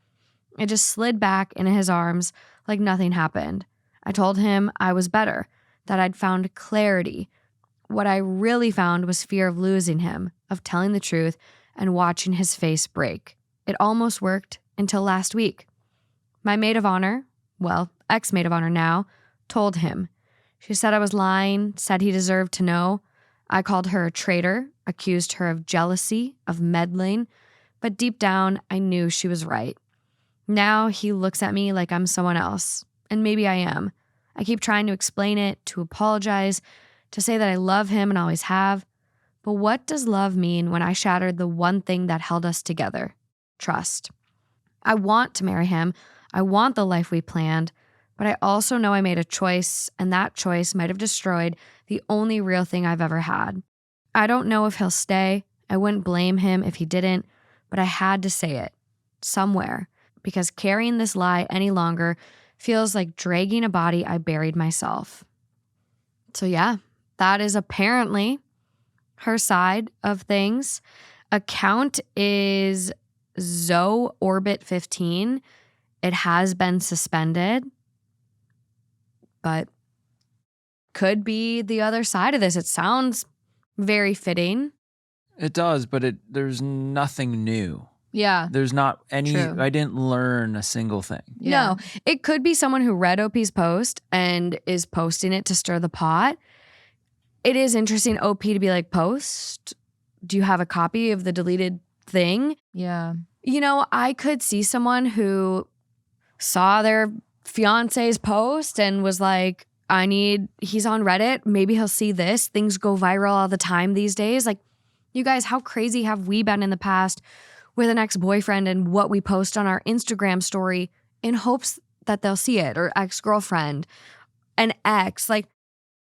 I just slid back into his arms like nothing happened. I told him I was better, that I'd found clarity. What I really found was fear of losing him, of telling the truth, and watching his face break. It almost worked until last week. My maid of honor, well, ex-maid of honor now, told him. She said I was lying, said he deserved to know. I called her a traitor, accused her of jealousy, of meddling, but deep down, I knew she was right. Now he looks at me like I'm someone else, and maybe I am. I keep trying to explain it, to apologize, to say that I love him and always have. But what does love mean when I shattered the one thing that held us together? Trust. I want to marry him. I want the life we planned. But I also know I made a choice, and that choice might have destroyed the only real thing I've ever had. I don't know if he'll stay. I wouldn't blame him if he didn't, but I had to say it somewhere because carrying this lie any longer feels like dragging a body I buried myself. So yeah, that is apparently her side of things. Account is Zoe Orbit 15. It has been suspended, but could be the other side of this. It sounds very fitting. It does, but there's nothing new. Yeah. There's not any, True. I didn't learn a single thing. Yeah. No, it could be someone who read OP's post and is posting it to stir the pot. It is interesting, OP, to be like, post? Do you have a copy of the deleted thing? Yeah. You know, I could see someone who saw their fiance's post and was like, he's on Reddit. Maybe he'll see this. Things go viral all the time these days. Like, you guys, how crazy have we been in the past with an ex-boyfriend and what we post on our Instagram story in hopes that they'll see it, or ex-girlfriend, an ex. Like,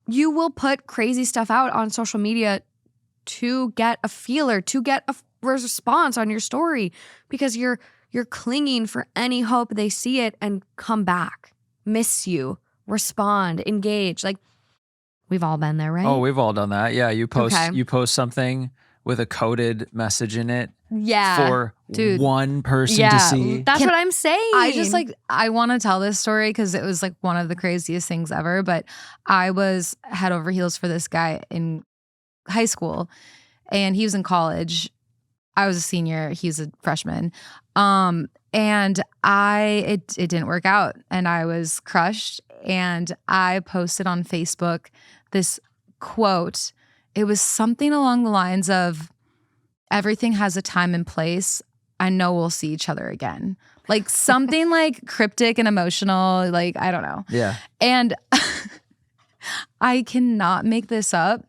you will put crazy stuff out on social media to get a feeler, to get a response on your story because you're clinging for any hope they see it and come back, miss you, respond, engage. Like, we've all been there, right? Oh, we've all done that. Yeah, you post Okay. you post something with a coded message in it Yeah. for Dude. one person Yeah. to see. That's what I'm saying. I want to tell this story because it was like one of the craziest things ever. But I was head over heels for this guy in high school and he was in college. I was a senior, he's a freshman. And it didn't work out and I was crushed. And I posted on Facebook this quote. It was something along the lines of, everything has a time and place. I know we'll see each other again. Like something like cryptic and emotional, like I don't know. Yeah. And I cannot make this up.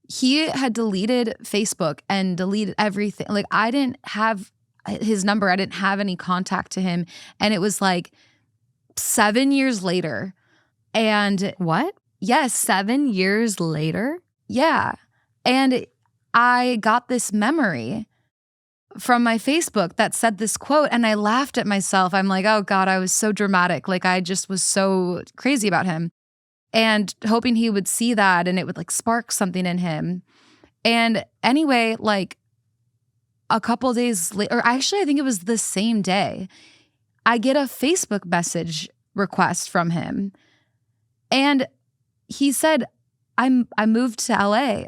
He had deleted Facebook and deleted everything. Like I didn't have his number. I didn't have any contact to him. And it was like 7 years later. And What? yes. 7 years later? Yeah. And I got this memory from my Facebook that said this quote and I laughed at myself. I'm like, oh God, I was so dramatic. Like I just was so crazy about him and hoping he would see that and it would like spark something in him. And anyway, like a couple days later, or actually I think it was the same day, I get a Facebook message request from him. And he said, I moved to LA.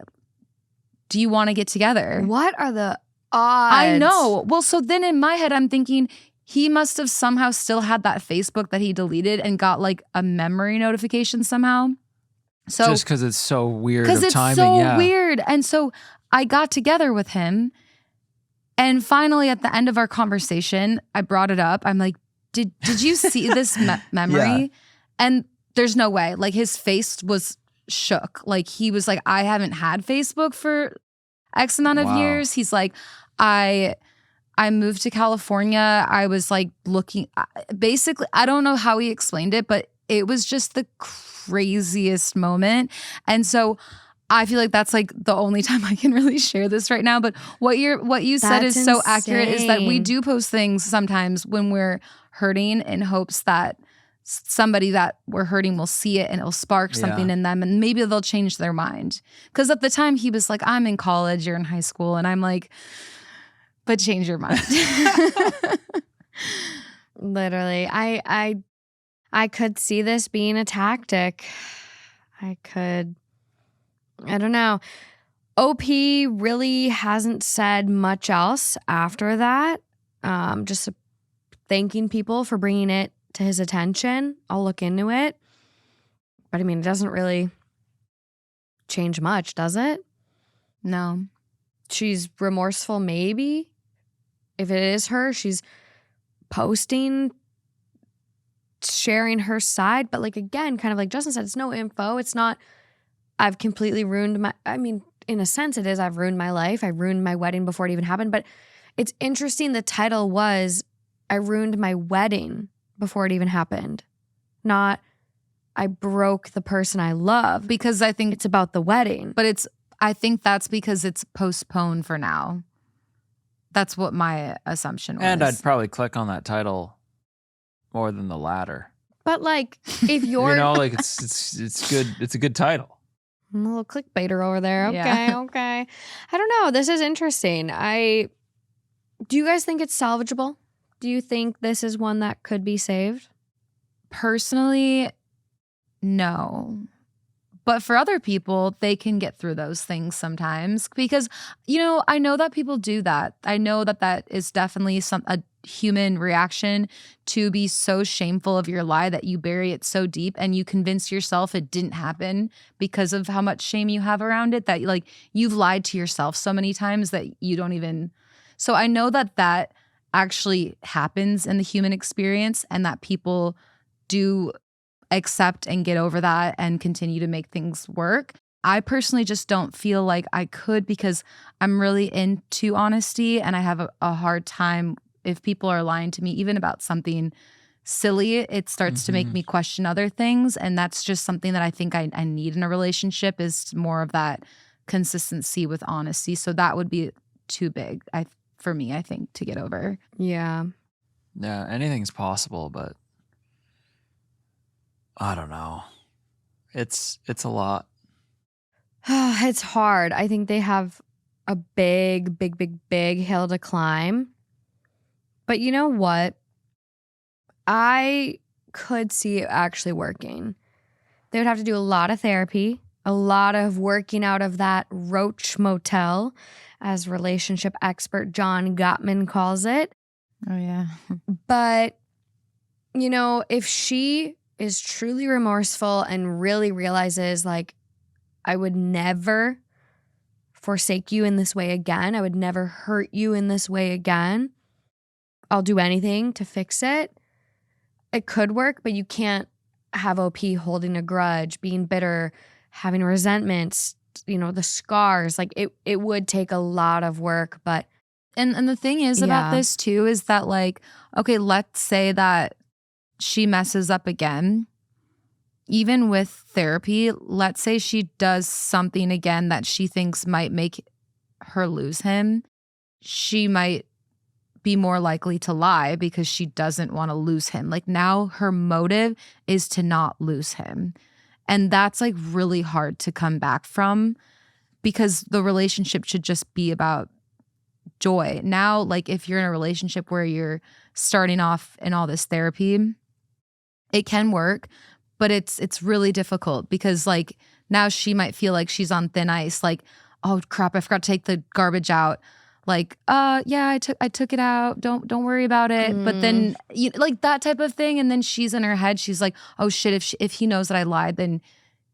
Do you want to get together? What are the odds? I know. Well, so then in my head, I'm thinking he must have somehow still had that Facebook that he deleted and got like a memory notification somehow. So just because it's so weird of because it's timing. so weird. And so I got together with him. And finally, at the end of our conversation, I brought it up. I'm like, did you see this memory? Yeah. And there's no way. Like his face was shook. Like he was like, I haven't had Facebook for X amount of years. He's like, I moved to California. I was like looking, basically, I don't know how he explained it, but it was just the craziest moment. And so I feel like that's like the only time I can really share this right now. But what you said is so accurate, is that we do post things sometimes when we're hurting in hopes that somebody that we're hurting will see it and it'll spark something in them and maybe they'll change their mind. Because at the time he was like, I'm in college, you're in high school. And I'm like, but change your mind. Literally. I could see this being a tactic. I don't know. OP really hasn't said much else after that. Just thanking people for bringing it to his attention. I'll look into it. But I mean, it doesn't really change much, does it? No. She's remorseful, maybe. If it is her, she's posting, sharing her side. But like, again, kind of like Justin said, it's no info. It's not, I've completely ruined I mean, in a sense it is, I've ruined my life. I ruined my wedding before it even happened. But it's interesting, the title was, I ruined my wedding before it even happened. Not, I broke the person I love. Because I think it's about the wedding. But I think that's because it's postponed for now. That's what my assumption was. And I'd probably click on that title more than the latter. But like, if you're, you know, like it's good. It's a good title. I'm a little clickbaiter over there. Okay, Yeah. okay. I don't know. This is interesting. Do you guys think it's salvageable? Do you think this is one that could be saved? Personally, no. But for other people, they can get through those things sometimes because, you know, I know that people do that. I know that that is definitely a human reaction to be so shameful of your lie that you bury it so deep and you convince yourself it didn't happen because of how much shame you have around it, that like you've lied to yourself so many times that you don't even. So I know that that actually happens in the human experience and that people do accept and get over that and continue to make things work. I personally just don't feel like I could because I'm really into honesty and I have a hard time if people are lying to me, even about something silly. It starts to make me question other things. And that's just something that I think I need in a relationship, is more of that consistency with honesty. So that would be too big for me, I think, to get over. Yeah. Yeah, anything's possible, but I don't know. It's a lot. It's hard. I think they have a big hill to climb. But you know what? I could see it actually working. They would have to do a lot of therapy, A lot of working out of that roach motel, as relationship expert John Gottman calls it. Oh, yeah. But, you know, if she is truly remorseful and really realizes, like, I would never forsake you in this way again, I would never hurt you in this way again, I'll do anything to fix it. It could work, but you can't have OP holding a grudge, being bitter, having resentments, you know, the scars. Like it would take a lot of work, but And the thing is about this too is that, like, okay, let's say that she messes up again. Even with therapy, let's say she does something again that she thinks might make her lose him. She might be more likely to lie because she doesn't want to lose him. Like, now her motive is to not lose him. And that's like really hard to come back from, because the relationship should just be about joy. Now, like, if you're in a relationship where you're starting off in all this therapy, it can work, but it's really difficult because, like, now she might feel like she's on thin ice. Like, oh crap, I forgot to take the garbage out. Like, yeah, I took it out. Don't worry about it. But then, like, that type of thing. And then she's in her head. She's like, oh shit, if he knows that I lied, then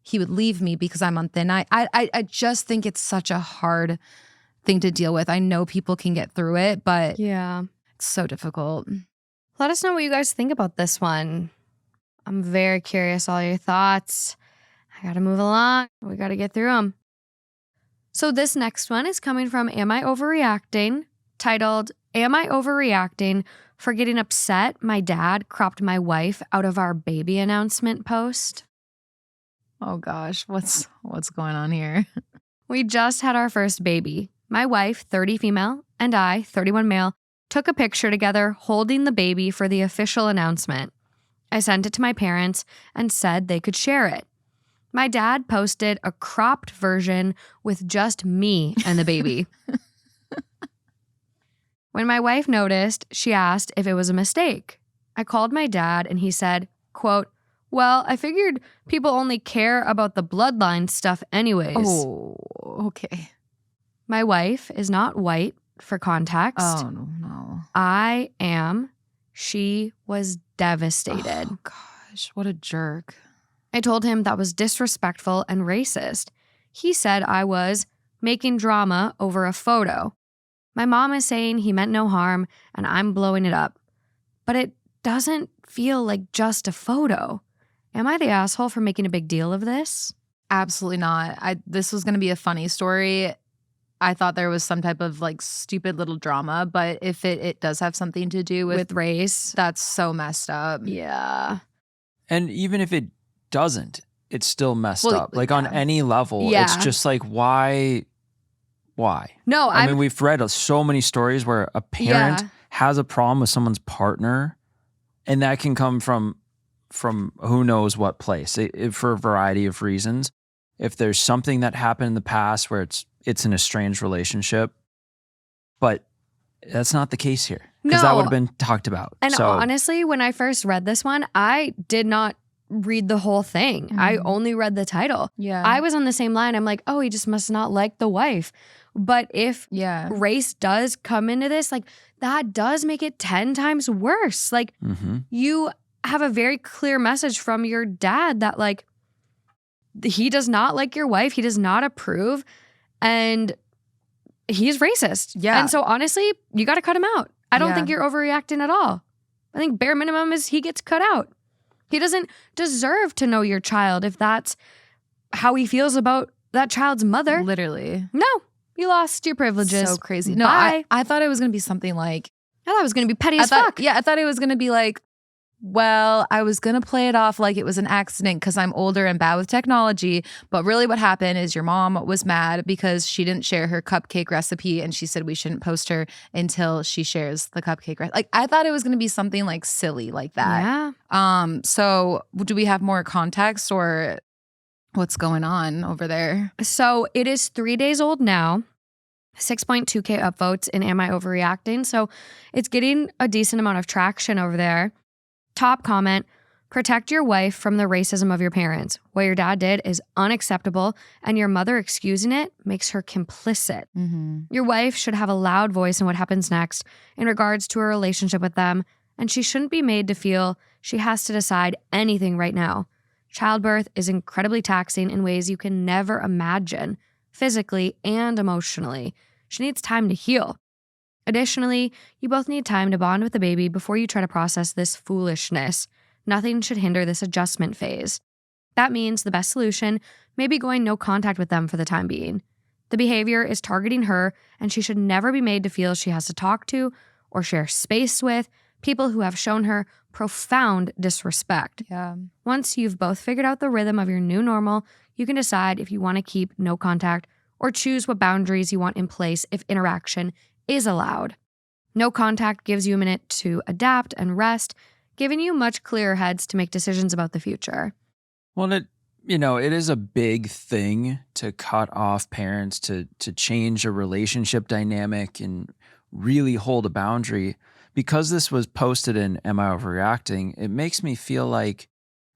he would leave me because I'm on thin ice. I just think it's such a hard thing to deal with. I know people can get through it, but yeah, it's so difficult. let us know what you guys think about this one. I'm very curious, all your thoughts. I gotta move along. We gotta get through them. So this next one is coming from Am I Overreacting? Titled, Am I Overreacting for Getting Upset My Dad Cropped My Wife Out of Our Baby Announcement Post? Oh gosh, what's going on here? We just had our first baby. My wife, 30 female, and I, 31 male, took a picture together holding the baby for the official announcement. I sent it to my parents and said they could share it. My dad posted a cropped version with just me and the baby. When my wife noticed, she asked if it was a mistake. I called my dad and he said, quote, well, I figured people only care about the bloodline stuff anyways. Oh, okay. My wife is not white, for context. Oh, no. I am. She was devastated. Oh, gosh, what a jerk. I told him that was disrespectful and racist. He said I was making drama over a photo. My mom is saying he meant no harm and I'm blowing it up. But it doesn't feel like just a photo. Am I the asshole for making a big deal of this? Absolutely not. This was going to be a funny story. I thought there was some type of like stupid little drama, but if it does have something to do with race, that's so messed up. Yeah. And even if it doesn't, it's still messed up. Like on any level, Yeah. it's just like, why? No, I mean, we've read so many stories where a parent has a problem with someone's partner, and that can come from who knows what place, for a variety of reasons. If there's something that happened in the past where it's an estranged relationship, but that's not the case here, because that would have been talked about. And so, honestly, when I first read this one, I did not read the whole thing. I only read the title. Yeah. I was on the same line. I'm like, oh, he just must not like the wife. But if race does come into this, like, that does make it 10 times worse. Like, you have a very clear message from your dad that, like, he does not like your wife. He does not approve. And he's racist. Yeah. And so honestly, you got to cut him out. I don't think you're overreacting at all. I think bare minimum is he gets cut out. He doesn't deserve to know your child if that's how he feels about that child's mother. Literally. No, you lost your privileges. So crazy. No, Bye. I thought it was going to be something like, I thought it was going to be petty as fuck. Yeah, I thought it was going to be like, well, I was going to play it off like it was an accident because I'm older and bad with technology. But really what happened is your mom was mad because she didn't share her cupcake recipe and she said we shouldn't post her until she shares the cupcake recipe. Like, I thought it was going to be something like silly like that. Yeah. So do we have more context or what's going on over there? So it is 3 days old now. 6.2K upvotes in Am I Overreacting? So it's getting a decent amount of traction over there. Top comment, Protect your wife from the racism of your parents. What your dad did is unacceptable, and your mother excusing it makes her complicit. Your wife should have a loud voice in what happens next in regards to her relationship with them, and she shouldn't be made to feel she has to decide anything right now. Childbirth is incredibly taxing in ways you can never imagine, physically and emotionally. She needs time to heal. Additionally, you both need time to bond with the baby before you try to process this foolishness. Nothing should hinder this adjustment phase. That means the best solution may be going no contact with them for the time being. The behavior is targeting her, and she should never be made to feel she has to talk to or share space with people who have shown her profound disrespect. Yeah. Once you've both figured out the rhythm of your new normal, you can decide if you want to keep no contact or choose what boundaries you want in place if interaction is allowed. No contact gives you a minute to adapt and rest, giving you much clearer heads to make decisions about the future. Well, it is a big thing to cut off parents, to change a relationship dynamic and really hold a boundary. Because this was posted in Am I Overreacting, it makes me feel like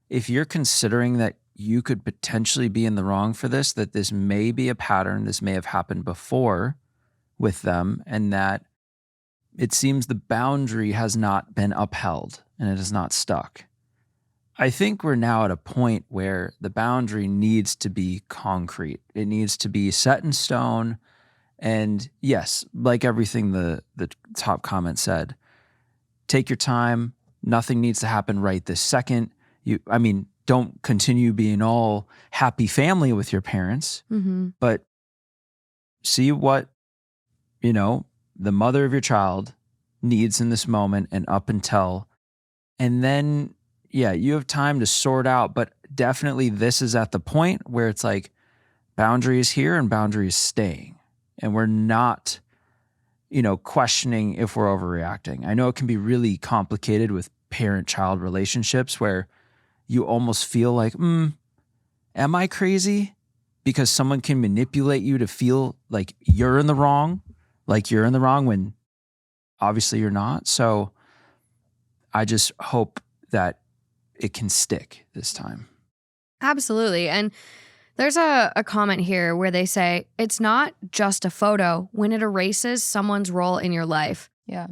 if you're considering that you could potentially be in the wrong for this, that this may be a pattern, this may have happened before with them, and that it seems the boundary has not been upheld and it is not stuck. I think we're now at a point where the boundary needs to be concrete. It needs to be set in stone. And yes, like everything the top comment said, take your time. Nothing needs to happen right this second. Don't continue being all happy family with your parents, but see what, the mother of your child needs in this moment and up until, and then, you have time to sort out, but definitely this is at the point where it's like boundaries here and boundaries staying. And we're not, questioning if we're overreacting. I know it can be really complicated with parent-child relationships where you almost feel like, am I crazy? Because someone can manipulate you to feel like you're in the wrong when obviously you're not. So I just hope that it can stick this time. Absolutely. And there's a comment here where they say, it's not just a photo when it erases someone's role in your life. Yeah.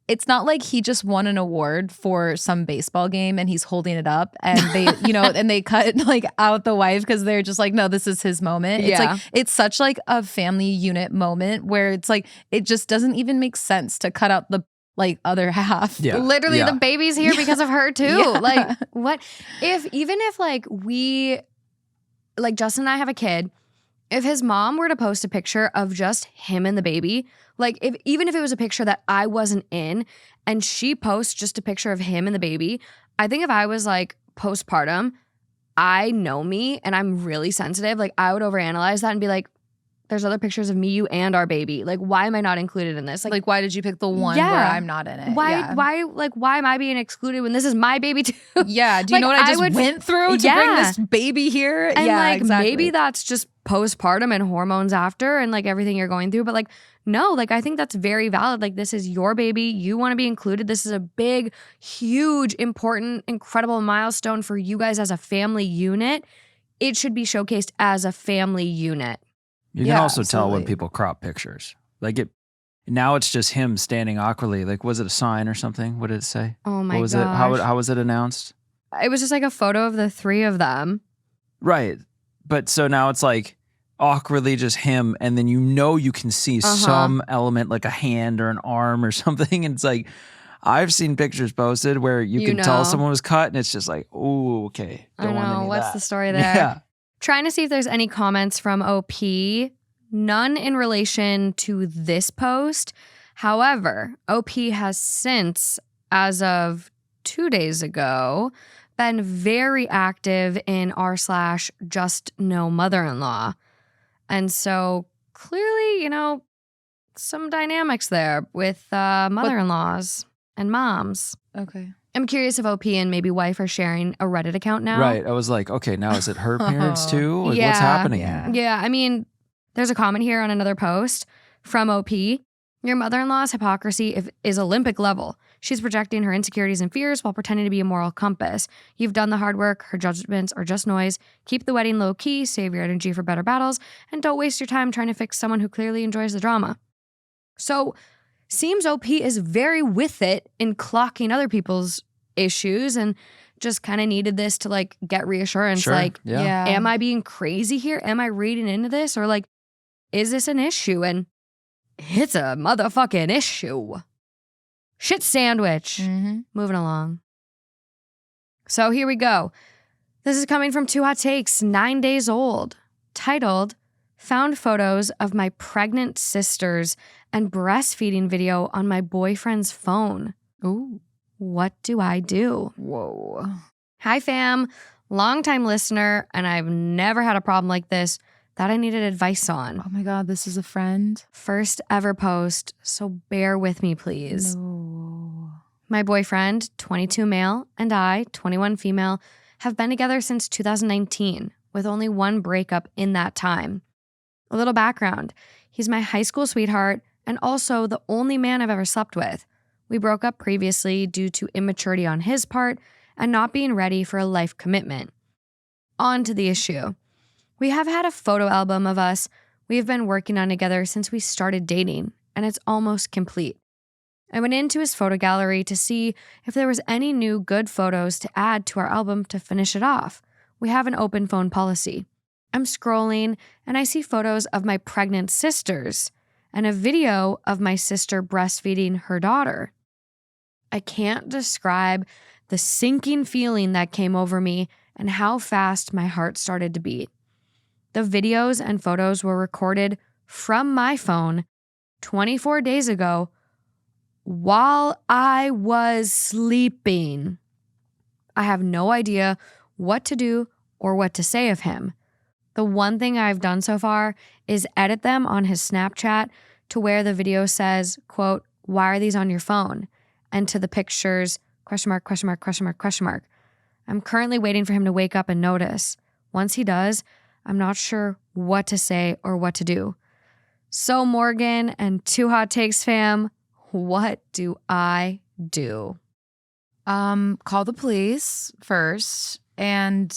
It's not like he just won an award for some baseball game and he's holding it up and they, and they cut out the wife because they're just like, no, this is his moment. It's like, it's such like a family unit moment where it's like, it just doesn't even make sense to cut out the other half. Yeah. Literally the baby's here because of her too. Yeah. What if we, Justin and I have a kid, if his mom were to post a picture of just him and the baby, even if it was a picture that I wasn't in and she posts just a picture of him and the baby, I think if I was postpartum, I know me and I'm really sensitive, I would overanalyze that and be like, there's other pictures of me, you, and our baby. Why am I not included in this? Why did you pick the one where I'm not in it? Why am I being excluded when this is my baby too? Yeah. Do you know what I just went through to bring this baby here? And exactly. Maybe that's just postpartum and hormones after and everything you're going through. But no, I think that's very valid. This is your baby. You want to be included. This is a big, huge, important, incredible milestone for you guys as a family unit. It should be showcased as a family unit. You can also tell when people crop pictures. Now it's just him standing awkwardly. Was it a sign or something? What did it say? Oh my gosh. How was it announced? It was just a photo of the three of them. Right. But so now it's awkwardly just him, and then you can see some element like a hand or an arm or something. And it's I've seen pictures posted where you can tell someone was cut, and it's just oh, okay. Don't want any of what's that. the story there? Yeah. Trying to see if there's any comments from OP. None in relation to this post. However, OP has since, as of 2 days ago, been very active in r/just-no-mother-in-law. And so clearly, some dynamics there with mother-in-laws and moms. Okay. I'm curious if OP and maybe wife are sharing a Reddit account now. Right. I was okay, now is it her parents too? What's happening here? Yeah. I mean, there's a comment here on another post from OP. Your mother-in-law's hypocrisy is Olympic level. She's projecting her insecurities and fears while pretending to be a moral compass. You've done the hard work. Her judgments are just noise. Keep the wedding low-key, save your energy for better battles, and don't waste your time trying to fix someone who clearly enjoys the drama. So, seems OP is very with it in clocking other people's issues and just kind of needed this to like get reassurance. Sure, Like, yeah. am I being crazy here? Am I reading into this? Or like, is this an issue? And it's a motherfucking issue. Shit sandwich. Moving along. So here we go. This is coming from 2 Hot Takes, 9 days old, titled, Found photos of my pregnant sisters and breastfeeding video on my boyfriend's phone. Ooh. What do I do? Whoa. Hi, fam. Longtime listener, and I've never had a problem like this that I needed advice on. Oh my God, this is a friend. First ever post, so bear with me, please. No. My boyfriend, 22 male, and I, 21 female, have been together since 2019, with only one breakup in that time. A little background. He's my high school sweetheart and also the only man I've ever slept with. We broke up previously due to immaturity on his part and not being ready for a life commitment. On to the issue. We have had a photo album of us we have been working on together since we started dating, and it's almost complete. I went into his photo gallery to see if there was any new good photos to add to our album to finish it off. We have an open phone policy. I'm scrolling and I see photos of my pregnant sisters and a video of my sister breastfeeding her daughter. I can't describe the sinking feeling that came over me and how fast my heart started to beat. The videos and photos were recorded from my phone 24 days ago while I was sleeping. I have no idea what to do or what to say of him. The one thing I've done so far is edit them on his Snapchat to where the video says, quote, "Why are these on your phone?" And to the pictures, question mark, question mark, question mark, question mark. I'm currently waiting for him to wake up and notice. Once he does, I'm not sure what to say or what to do. So Morgan and 2 Hot Takes fam, what do I do? Call the police first and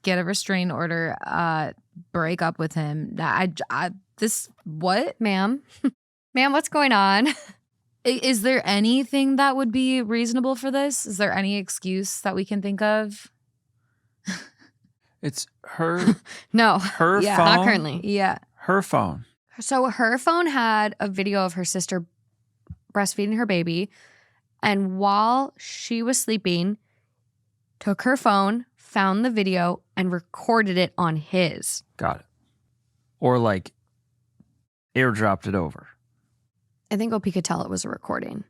get a restraining order. Break up with him. What? Ma'am, what's going on? Is there anything that would be reasonable for this? Is there any excuse that we can think of? It's her No, her Yeah. phone. not currently. Yeah. Her phone. So her phone had a video of her sister breastfeeding her baby. And while she was sleeping, took her phone, found the video, and recorded it on his. Got it. Or like airdropped it over. I think OP could tell it was a recording.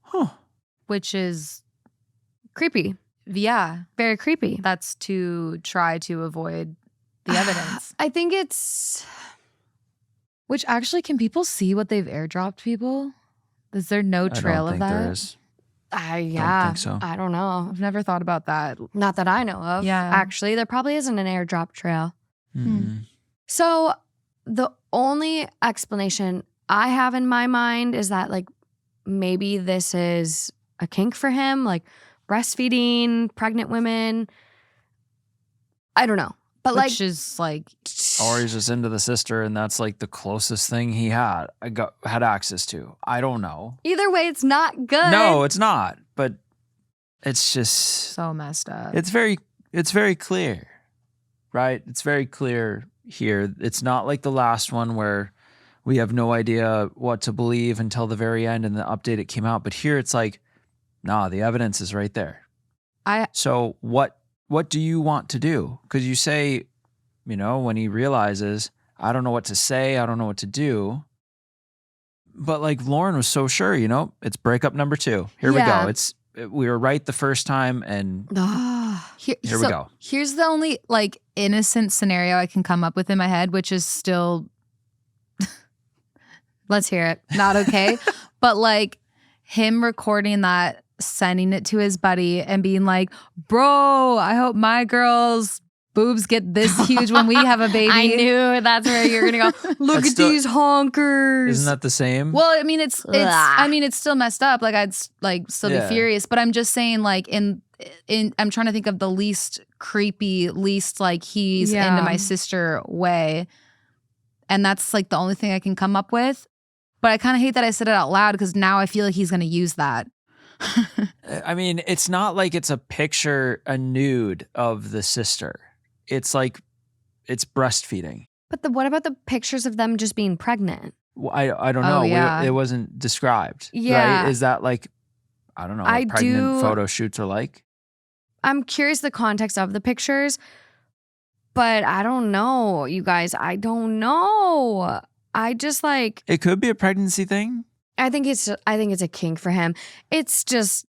Huh. Which is, Creepy. yeah, Very creepy. that's to try to avoid the evidence. I think it's... Which actually, can people see what they've airdropped people? Is there no trail I of don't think that? there is. Yeah. think so. I don't know. I've never thought about that. Not that I know of. Yeah. Actually, there probably isn't an airdrop trail. Mm. So the only explanation I have in my mind is that like maybe this is a kink for him, like breastfeeding pregnant women. I don't know. But Which is like, Or he's just into the sister, and that's like the closest thing he had access to. I don't know. either way, it's not good. No, it's not. But it's just so messed up. it's very clear, right? It's very clear here. It's not like the last one where we have no idea what to believe until the very end and the update it came out. But here it's like, nah, the evidence is right there. So what do you want to do? Because you say, when he realizes, I don't know what to say, I don't know what to do. But like Lauren was so sure, it's breakup number 2. Here Yeah. we go. We were right the first time, and here we go. Here's the only like innocent scenario I can come up with in my head, which is still Let's hear it. not okay. But like him recording that, sending it to his buddy and being like, bro, I hope my girl's boobs get this huge when we have a baby. I knew that's where you're gonna go. Look That's at still- these honkers. Isn't that the same? Well, I mean, it's Ugh. it's still messed up. Like I'd like still Yeah. be furious, but I'm just saying like in I'm trying to think of the least creepy, least like he's Yeah. into my sister way. And that's like the only thing I can come up with. But I kind of hate that I said it out loud because now I feel like he's going to use that. I mean, it's not like it's a picture, a nude of the sister. It's like, it's breastfeeding. But what about the pictures of them just being pregnant? Well, I don't Oh, know. yeah. It wasn't described. Yeah. Right? Is that like, I don't know, I what pregnant do- photo shoots are like? I'm curious the context of the pictures, but I don't know, you guys. I don't know. I just like It could be a pregnancy thing. I think it's a kink for him. It's just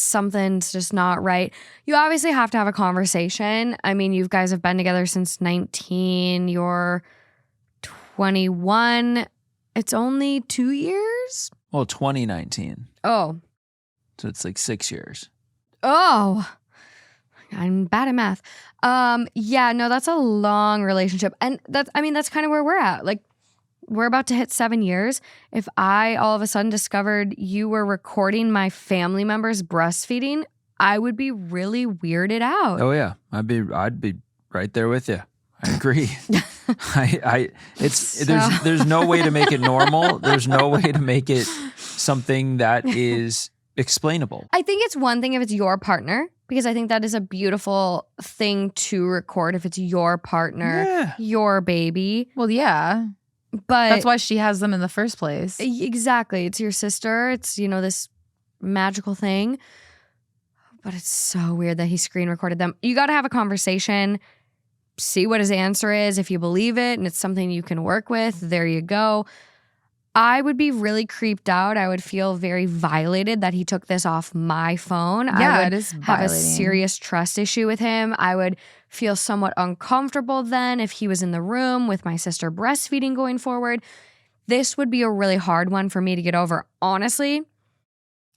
something's just not right. You obviously have to have a conversation. I mean, you guys have been together since 19. You're 21. It's only 2 years? Well, 2019. Oh. So it's like 6 years. Oh. I'm bad at math. Yeah, no, that's a long relationship. And that's kind of where we're at. Like, we're about to hit 7 years. If I all of a sudden discovered you were recording my family members breastfeeding, I would be really weirded out. Oh yeah, I'd be right there with you. I agree. There's no way to make it normal. There's no way to make it something that is explainable. I think it's one thing if it's your partner, because I think that is a beautiful thing to record if it's your partner, Yeah. your baby. Well, yeah. But That's why she has them in the first place. exactly, it's your sister. It's, this magical thing. But it's so weird that he screen recorded them. You got to have a conversation, see what his answer is. If you believe it and it's something you can work with, there you go. I would be really creeped out. I would feel very violated that he took this off my phone. Yeah, I would it is have a violating. serious trust issue with him. I would feel somewhat uncomfortable then if he was in the room with my sister breastfeeding going forward. This would be a really hard one for me to get over, honestly.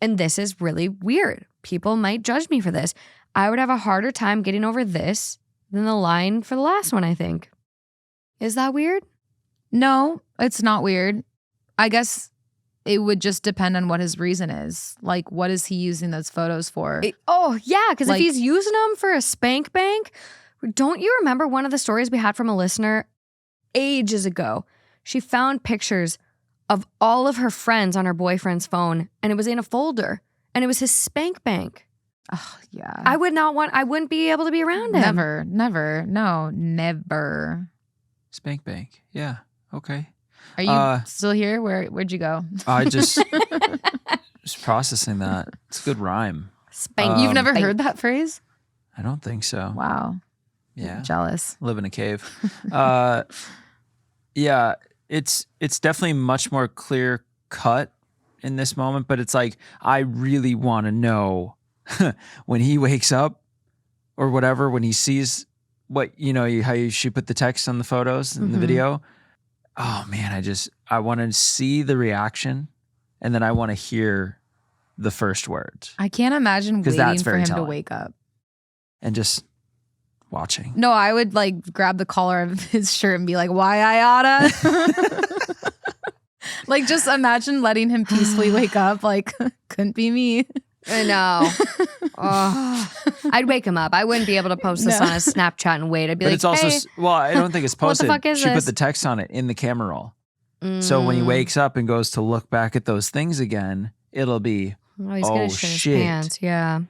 And this is really weird. People might judge me for this. I would have a harder time getting over this than the line for the last one, I think. Is that weird? No, it's not weird. I guess it would just depend on what his reason is. Like, what is he using those photos for? Yeah, because Like- if he's using them for a spank bank, don't you remember one of the stories we had from a listener ages ago? She found pictures of all of her friends on her boyfriend's phone, and it was in a folder, and it was his spank bank. Oh, yeah. I wouldn't be able to be around him. Never. No, never. Spank bank. Yeah. Okay. Are you still here? Where'd you go? I just processing that. It's a good rhyme. Spank. You've never bank. heard that phrase? I don't think so. Wow. Yeah. Jealous. Live in a cave. Yeah, it's definitely much more clear cut in this moment, but it's like I really want to know when he wakes up or whatever, when he sees what how she put the text on the photos in the Mhm. video. Oh man, I want to see the reaction, and then I want to hear the first words I can't imagine 'Cause waiting that's for very him to telling. wake up. and just watching. No, I would like grab the collar of his shirt and be like, "Why AITA?" Like, just imagine letting him peacefully wake up. Like, couldn't be me. I know. Oh, I'd wake him up. I wouldn't be able to post this No. on a Snapchat and wait. I'd be But like, it's also hey, well, I don't think it's what the posted. fuck is She this? put the text on it in the camera roll. So when he mm. wakes up and goes to look back at those things again, it'll be, Oh, he's gonna oh, shit his shit. pants. Yeah.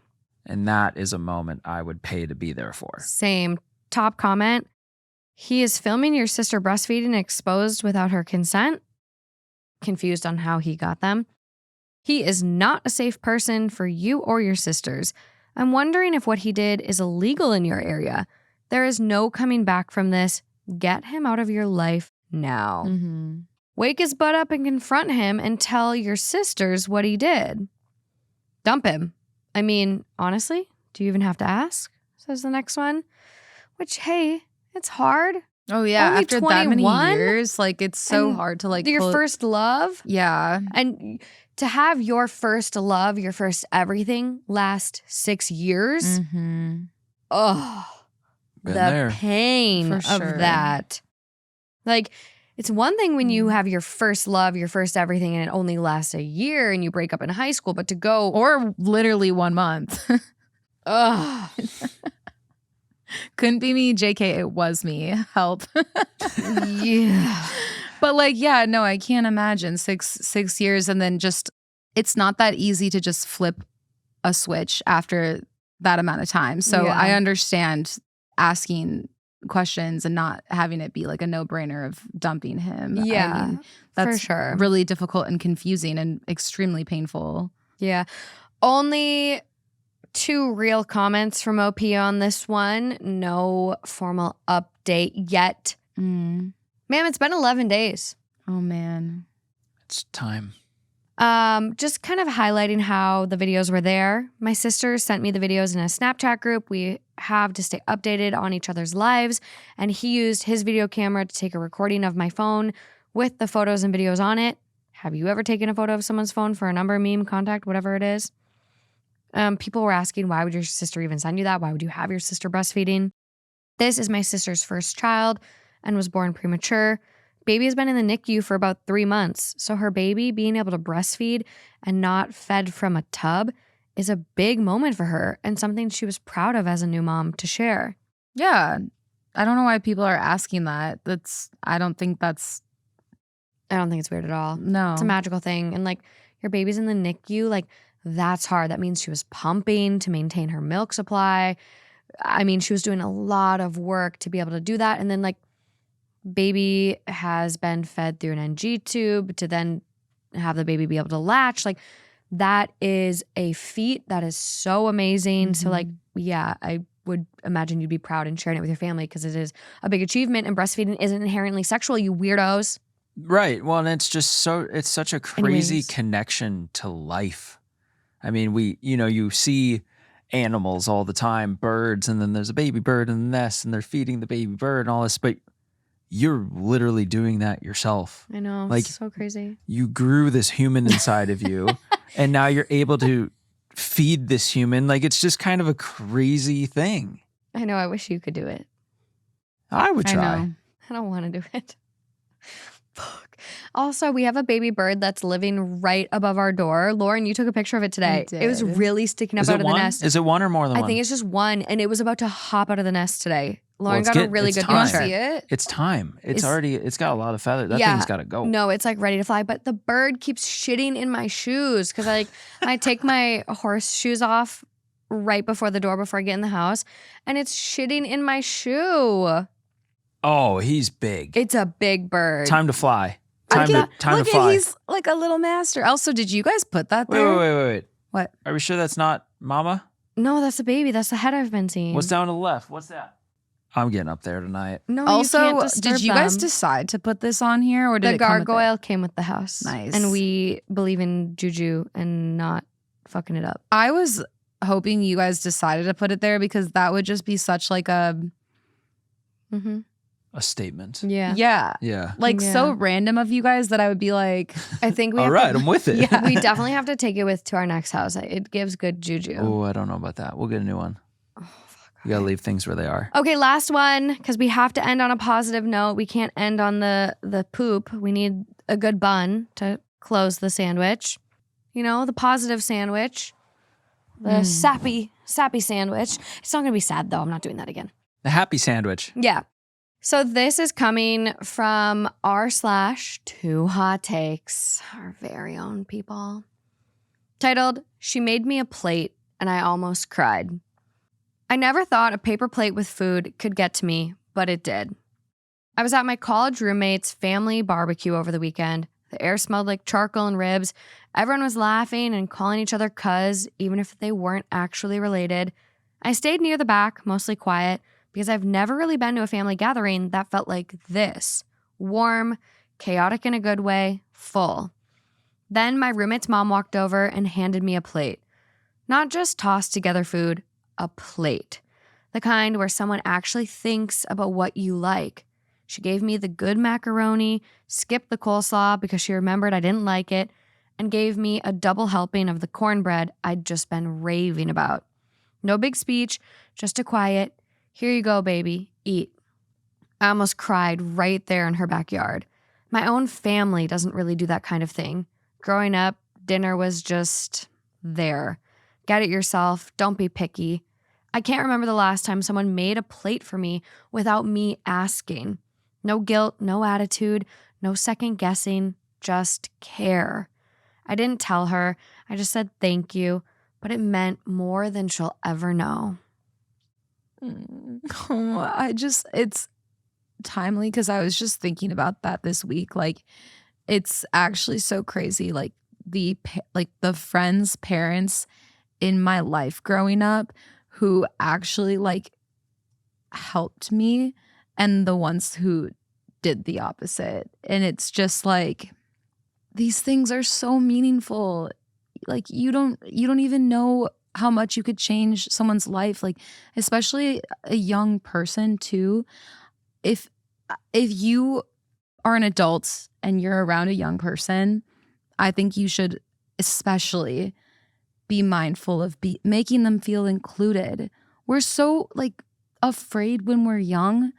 and that is a moment I would pay to be there for. Same. Top comment. He is filming your sister breastfeeding exposed without her consent. Confused on how he got them. He is not a safe person for you or your sisters. I'm wondering if what he did is illegal in your area. There is no coming back from this. Get him out of your life now. Mm-hmm. Wake his butt up and confront him and tell your sisters what he did. Dump him. I mean, honestly, do you even have to ask? Says the next one. Which, hey, it's hard. Oh yeah, Only after that many 21? years, like it's so And hard to like your first love. Yeah. And to have your first love, your first everything last 6 years. Mm-hmm. Oh, Been the there. pain For of sure. that. Like, it's one thing when you have your first love, your first everything, and it only lasts a year and you break up in high school, but to go, Or literally 1 month. ugh, Couldn't be me, JK, it was me. Help. yeah. But like, yeah, no, I can't imagine 6 years and then just it's not that easy to just flip a switch after that amount of time. So Yeah. I understand asking questions and not having it be like a no-brainer of dumping him. Yeah, I mean, for that's sure. really difficult and confusing and extremely painful. Yeah. Only 2 real comments from OP on this one. No formal update yet. Mm. Ma'am, it's been 11 days. Oh man. It's time. Just kind of highlighting how the videos were there. My sister sent me the videos in a Snapchat group we have to stay updated on each other's lives, and he used his video camera to take a recording of my phone with the photos and videos on it. Have you ever taken a photo of someone's phone for a number, meme, contact, whatever it is? People were asking, why would your sister even send you that? Why would you have your sister breastfeeding? This is my sister's first child and was born premature. Baby has been in the NICU for about 3 months, so her baby being able to breastfeed and not fed from a tub is a big moment for her and something she was proud of as a new mom to share. Yeah. I don't know why people are asking that. I don't think it's weird at all. no. It's a magical thing. And like your baby's in the NICU, like that's hard. That means she was pumping to maintain her milk supply. I mean, she was doing a lot of work to be able to do that. And then like baby has been fed through an NG tube to then have the baby be able to latch. Like that is a feat that is so amazing. So like, yeah, I would imagine you'd be proud and sharing it with your family because it is a big achievement and breastfeeding isn't inherently sexual, you weirdos. Right. Well, and it's such a crazy Anyways. connection to life. I mean, you see animals all the time, birds, and then there's a baby bird in the nest and they're feeding the baby bird and all this, but you're literally doing that yourself. I know, Like, it's so crazy. You grew this human inside of you and now you're able to feed this human. Like, it's just kind of a crazy thing. I know, I wish you could do it. I would I try. know. I don't want to do it. Fuck. Also, we have a baby bird that's living right above our door. Lauren, you took a picture of it today. I It was did. really sticking up Is out it of the one? nest. Is it one or more than I one? think it's just one, and it was about to hop out of the nest today. Lauren it's got a getting- really it's good time. picture. See it? It's time. It's got a lot of feathers. That Yeah. thing's got to go. No, it's like ready to fly, but the bird keeps shitting in my shoes because I take my horse shoes off right before the door before I get in the house, and it's shitting in my shoe. Oh, he's big. It's a big bird. Time to fly. Look Time at to fly. he's like a little master. Also, did you guys put that Wait, there? wait. What? Are we sure that's not Mama? No, that's the baby. That's the head I've been seeing. What's down to the left? What's that? I'm getting up there tonight. No, you Also, can't disturb did you guys them. decide to put this on here or did The it come with it? gargoyle came with the house. Nice. And we believe in juju and not fucking it up. I was hoping you guys decided to put it there because that would just be such like a Mm-hmm. A statement. Yeah. Yeah. like so Yeah. random of you guys that I would be like, I think we All have right, to, I'm with it. Yeah. we definitely have to take it to our next house. It gives good juju. Oh, I don't know about that. We'll get a new one. Oh, fuck. You gotta leave things where they are. Okay, last one, because we have to end on a positive note. We can't end on the poop. We need a good bun to close the sandwich. You know, the positive sandwich. The sappy sandwich. It's not going to be sad, though. I'm not doing that again. The happy sandwich. Yeah. So this is coming from r/2 hot takes, our very own people. Titled, "She Made Me a Plate and I Almost Cried." I never thought a paper plate with food could get to me, but it did. I was at my college roommate's family barbecue over the weekend. The air smelled like charcoal and ribs. Everyone was laughing and calling each other cuz, even if they weren't actually related. I stayed near the back, mostly quiet, because I've never really been to a family gathering that felt like this. Warm, chaotic in a good way, full. Then my roommate's mom walked over and handed me a plate. Not just tossed together food, a plate. The kind where someone actually thinks about what you like. She gave me the good macaroni, skipped the coleslaw because she remembered I didn't like it, and gave me a double helping of the cornbread I'd just been raving about. No big speech, just a quiet, "Here you go, baby, eat." I almost cried right there in her backyard. My own family doesn't really do that kind of thing. Growing up, dinner was just there. Get it yourself, don't be picky. I can't remember the last time someone made a plate for me without me asking. No guilt, no attitude, no second guessing, just care. I didn't tell her, I just said thank you, but it meant more than she'll ever know. It's timely because I was just thinking about that this week. Like, it's actually so crazy. Like the friends' parents in my life growing up who actually like helped me and the ones who did the opposite. And it's just like, these things are so meaningful. Like you don't even know how much you could change someone's life, like especially a young person too. If you are an adult and you're around a young person, I think you should especially be mindful of making them feel included. We're so like afraid when we're young,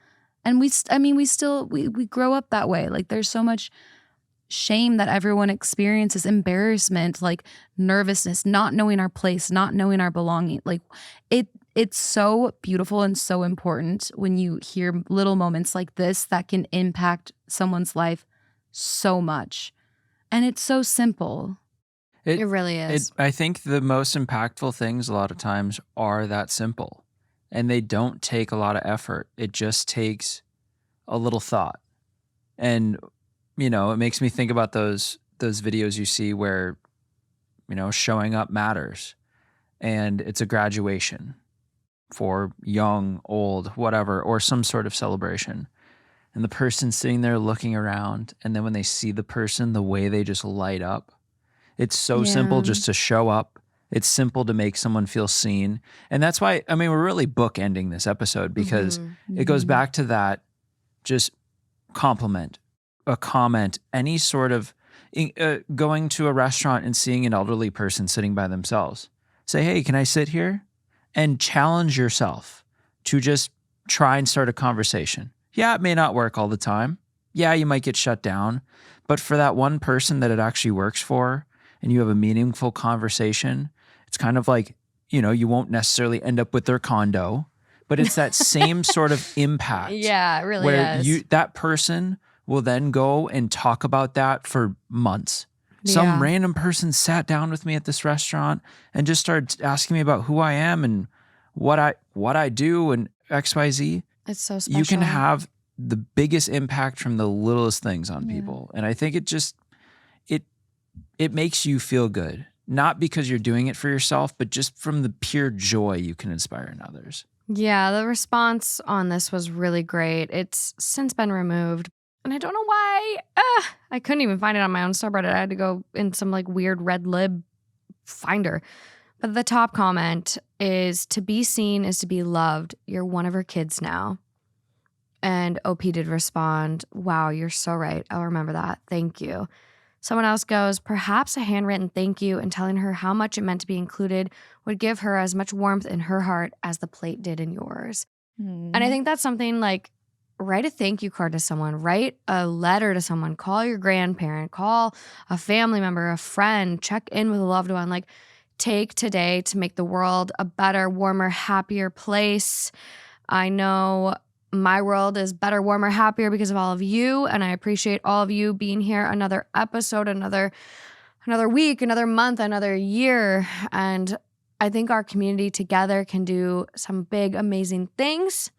and we grow up that way. Like there's so much shame that everyone experiences, embarrassment, like nervousness, not knowing our place, not knowing our belonging. Like it's so beautiful and so important when you hear little moments like this that can impact someone's life so much. And it's so simple. It really is. I think the most impactful things a lot of times are that simple, and they don't take a lot of effort. It just takes a little thought. And, you know, it makes me think about those videos you see where, you know, showing up matters, and it's a graduation for young, old, whatever, or some sort of celebration. And the person sitting there looking around, and then when they see the person, the way they just light up. It's so simple just to show up. It's simple to make someone feel seen. And that's why, I mean, we're really bookending this episode because it goes back to that just compliment, a comment, any sort of going to a restaurant and seeing an elderly person sitting by themselves. Say, hey, can I sit here? And challenge yourself to just try and start a conversation. Yeah, it may not work all the time. Yeah, you might get shut down. But for that one person that it actually works for, and you have a meaningful conversation, it's kind of like, you know, you won't necessarily end up with their condo, but it's that same sort of impact. Yeah, it really where is. That person will then go and talk about that for months. Some random person sat down with me at this restaurant and just started asking me about who I am and what I do and XYZ. It's so special. You can have the biggest impact from the littlest things on people. And I think it makes you feel good, not because you're doing it for yourself, but just from the pure joy you can inspire in others. Yeah, the response on this was really great. It's since been removed. And I don't know why. I couldn't even find it on my own subreddit. I had to go in some like weird red lib finder. But the top comment is, "To be seen is to be loved. You're one of her kids now." And OP did respond, "Wow, you're so right. I'll remember that. Thank you." Someone else goes, "Perhaps a handwritten thank you and telling her how much it meant to be included would give her as much warmth in her heart as the plate did in yours." And I think that's something like, write a thank you card to someone, write a letter to someone, call your grandparent, call a family member, a friend, check in with a loved one. Like, take today to make the world a better, warmer, happier place. I know my world is better, warmer, happier because of all of you, and I appreciate all of you being here. Another episode, another week, another month, another year, and I think our community together can do some big, amazing things.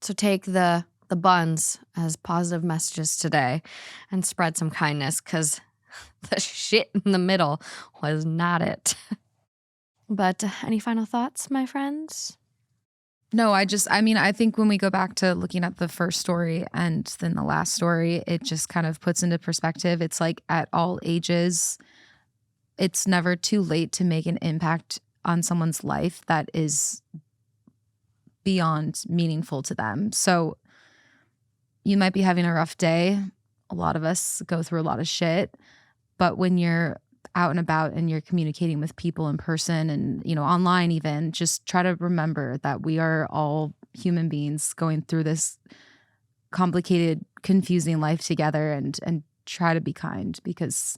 So take the buns as positive messages today and spread some kindness, because the shit in the middle was not it. But any final thoughts, my friends? No, I think when we go back to looking at the first story and then the last story, it just kind of puts into perspective. It's like at all ages, it's never too late to make an impact on someone's life that is beyond meaningful to them. So, you might be having a rough day. A lot of us go through a lot of shit. But when you're out and about and you're communicating with people in person and, online even, just try to remember that we are all human beings going through this complicated, confusing life together, and try to be kind, because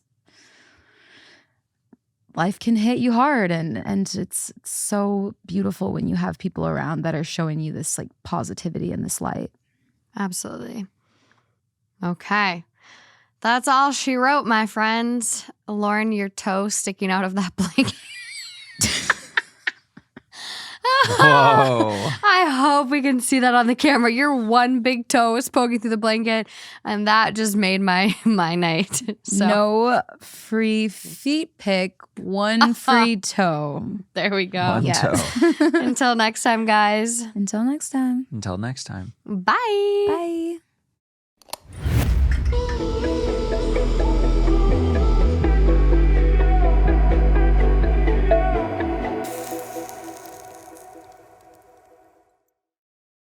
life can hit you hard, and it's so beautiful when you have people around that are showing you this like positivity and this light. Absolutely. Okay. That's all she wrote, my friends. Lauren, your toe sticking out of that blanket. Whoa. I hope we can see that on the camera. Your one big toe is poking through the blanket, and that just made my night. So No free feet pick, one free toe. there we go. One Yes. toe. Until next time, guys. Until next time. Until next time. Bye. Bye.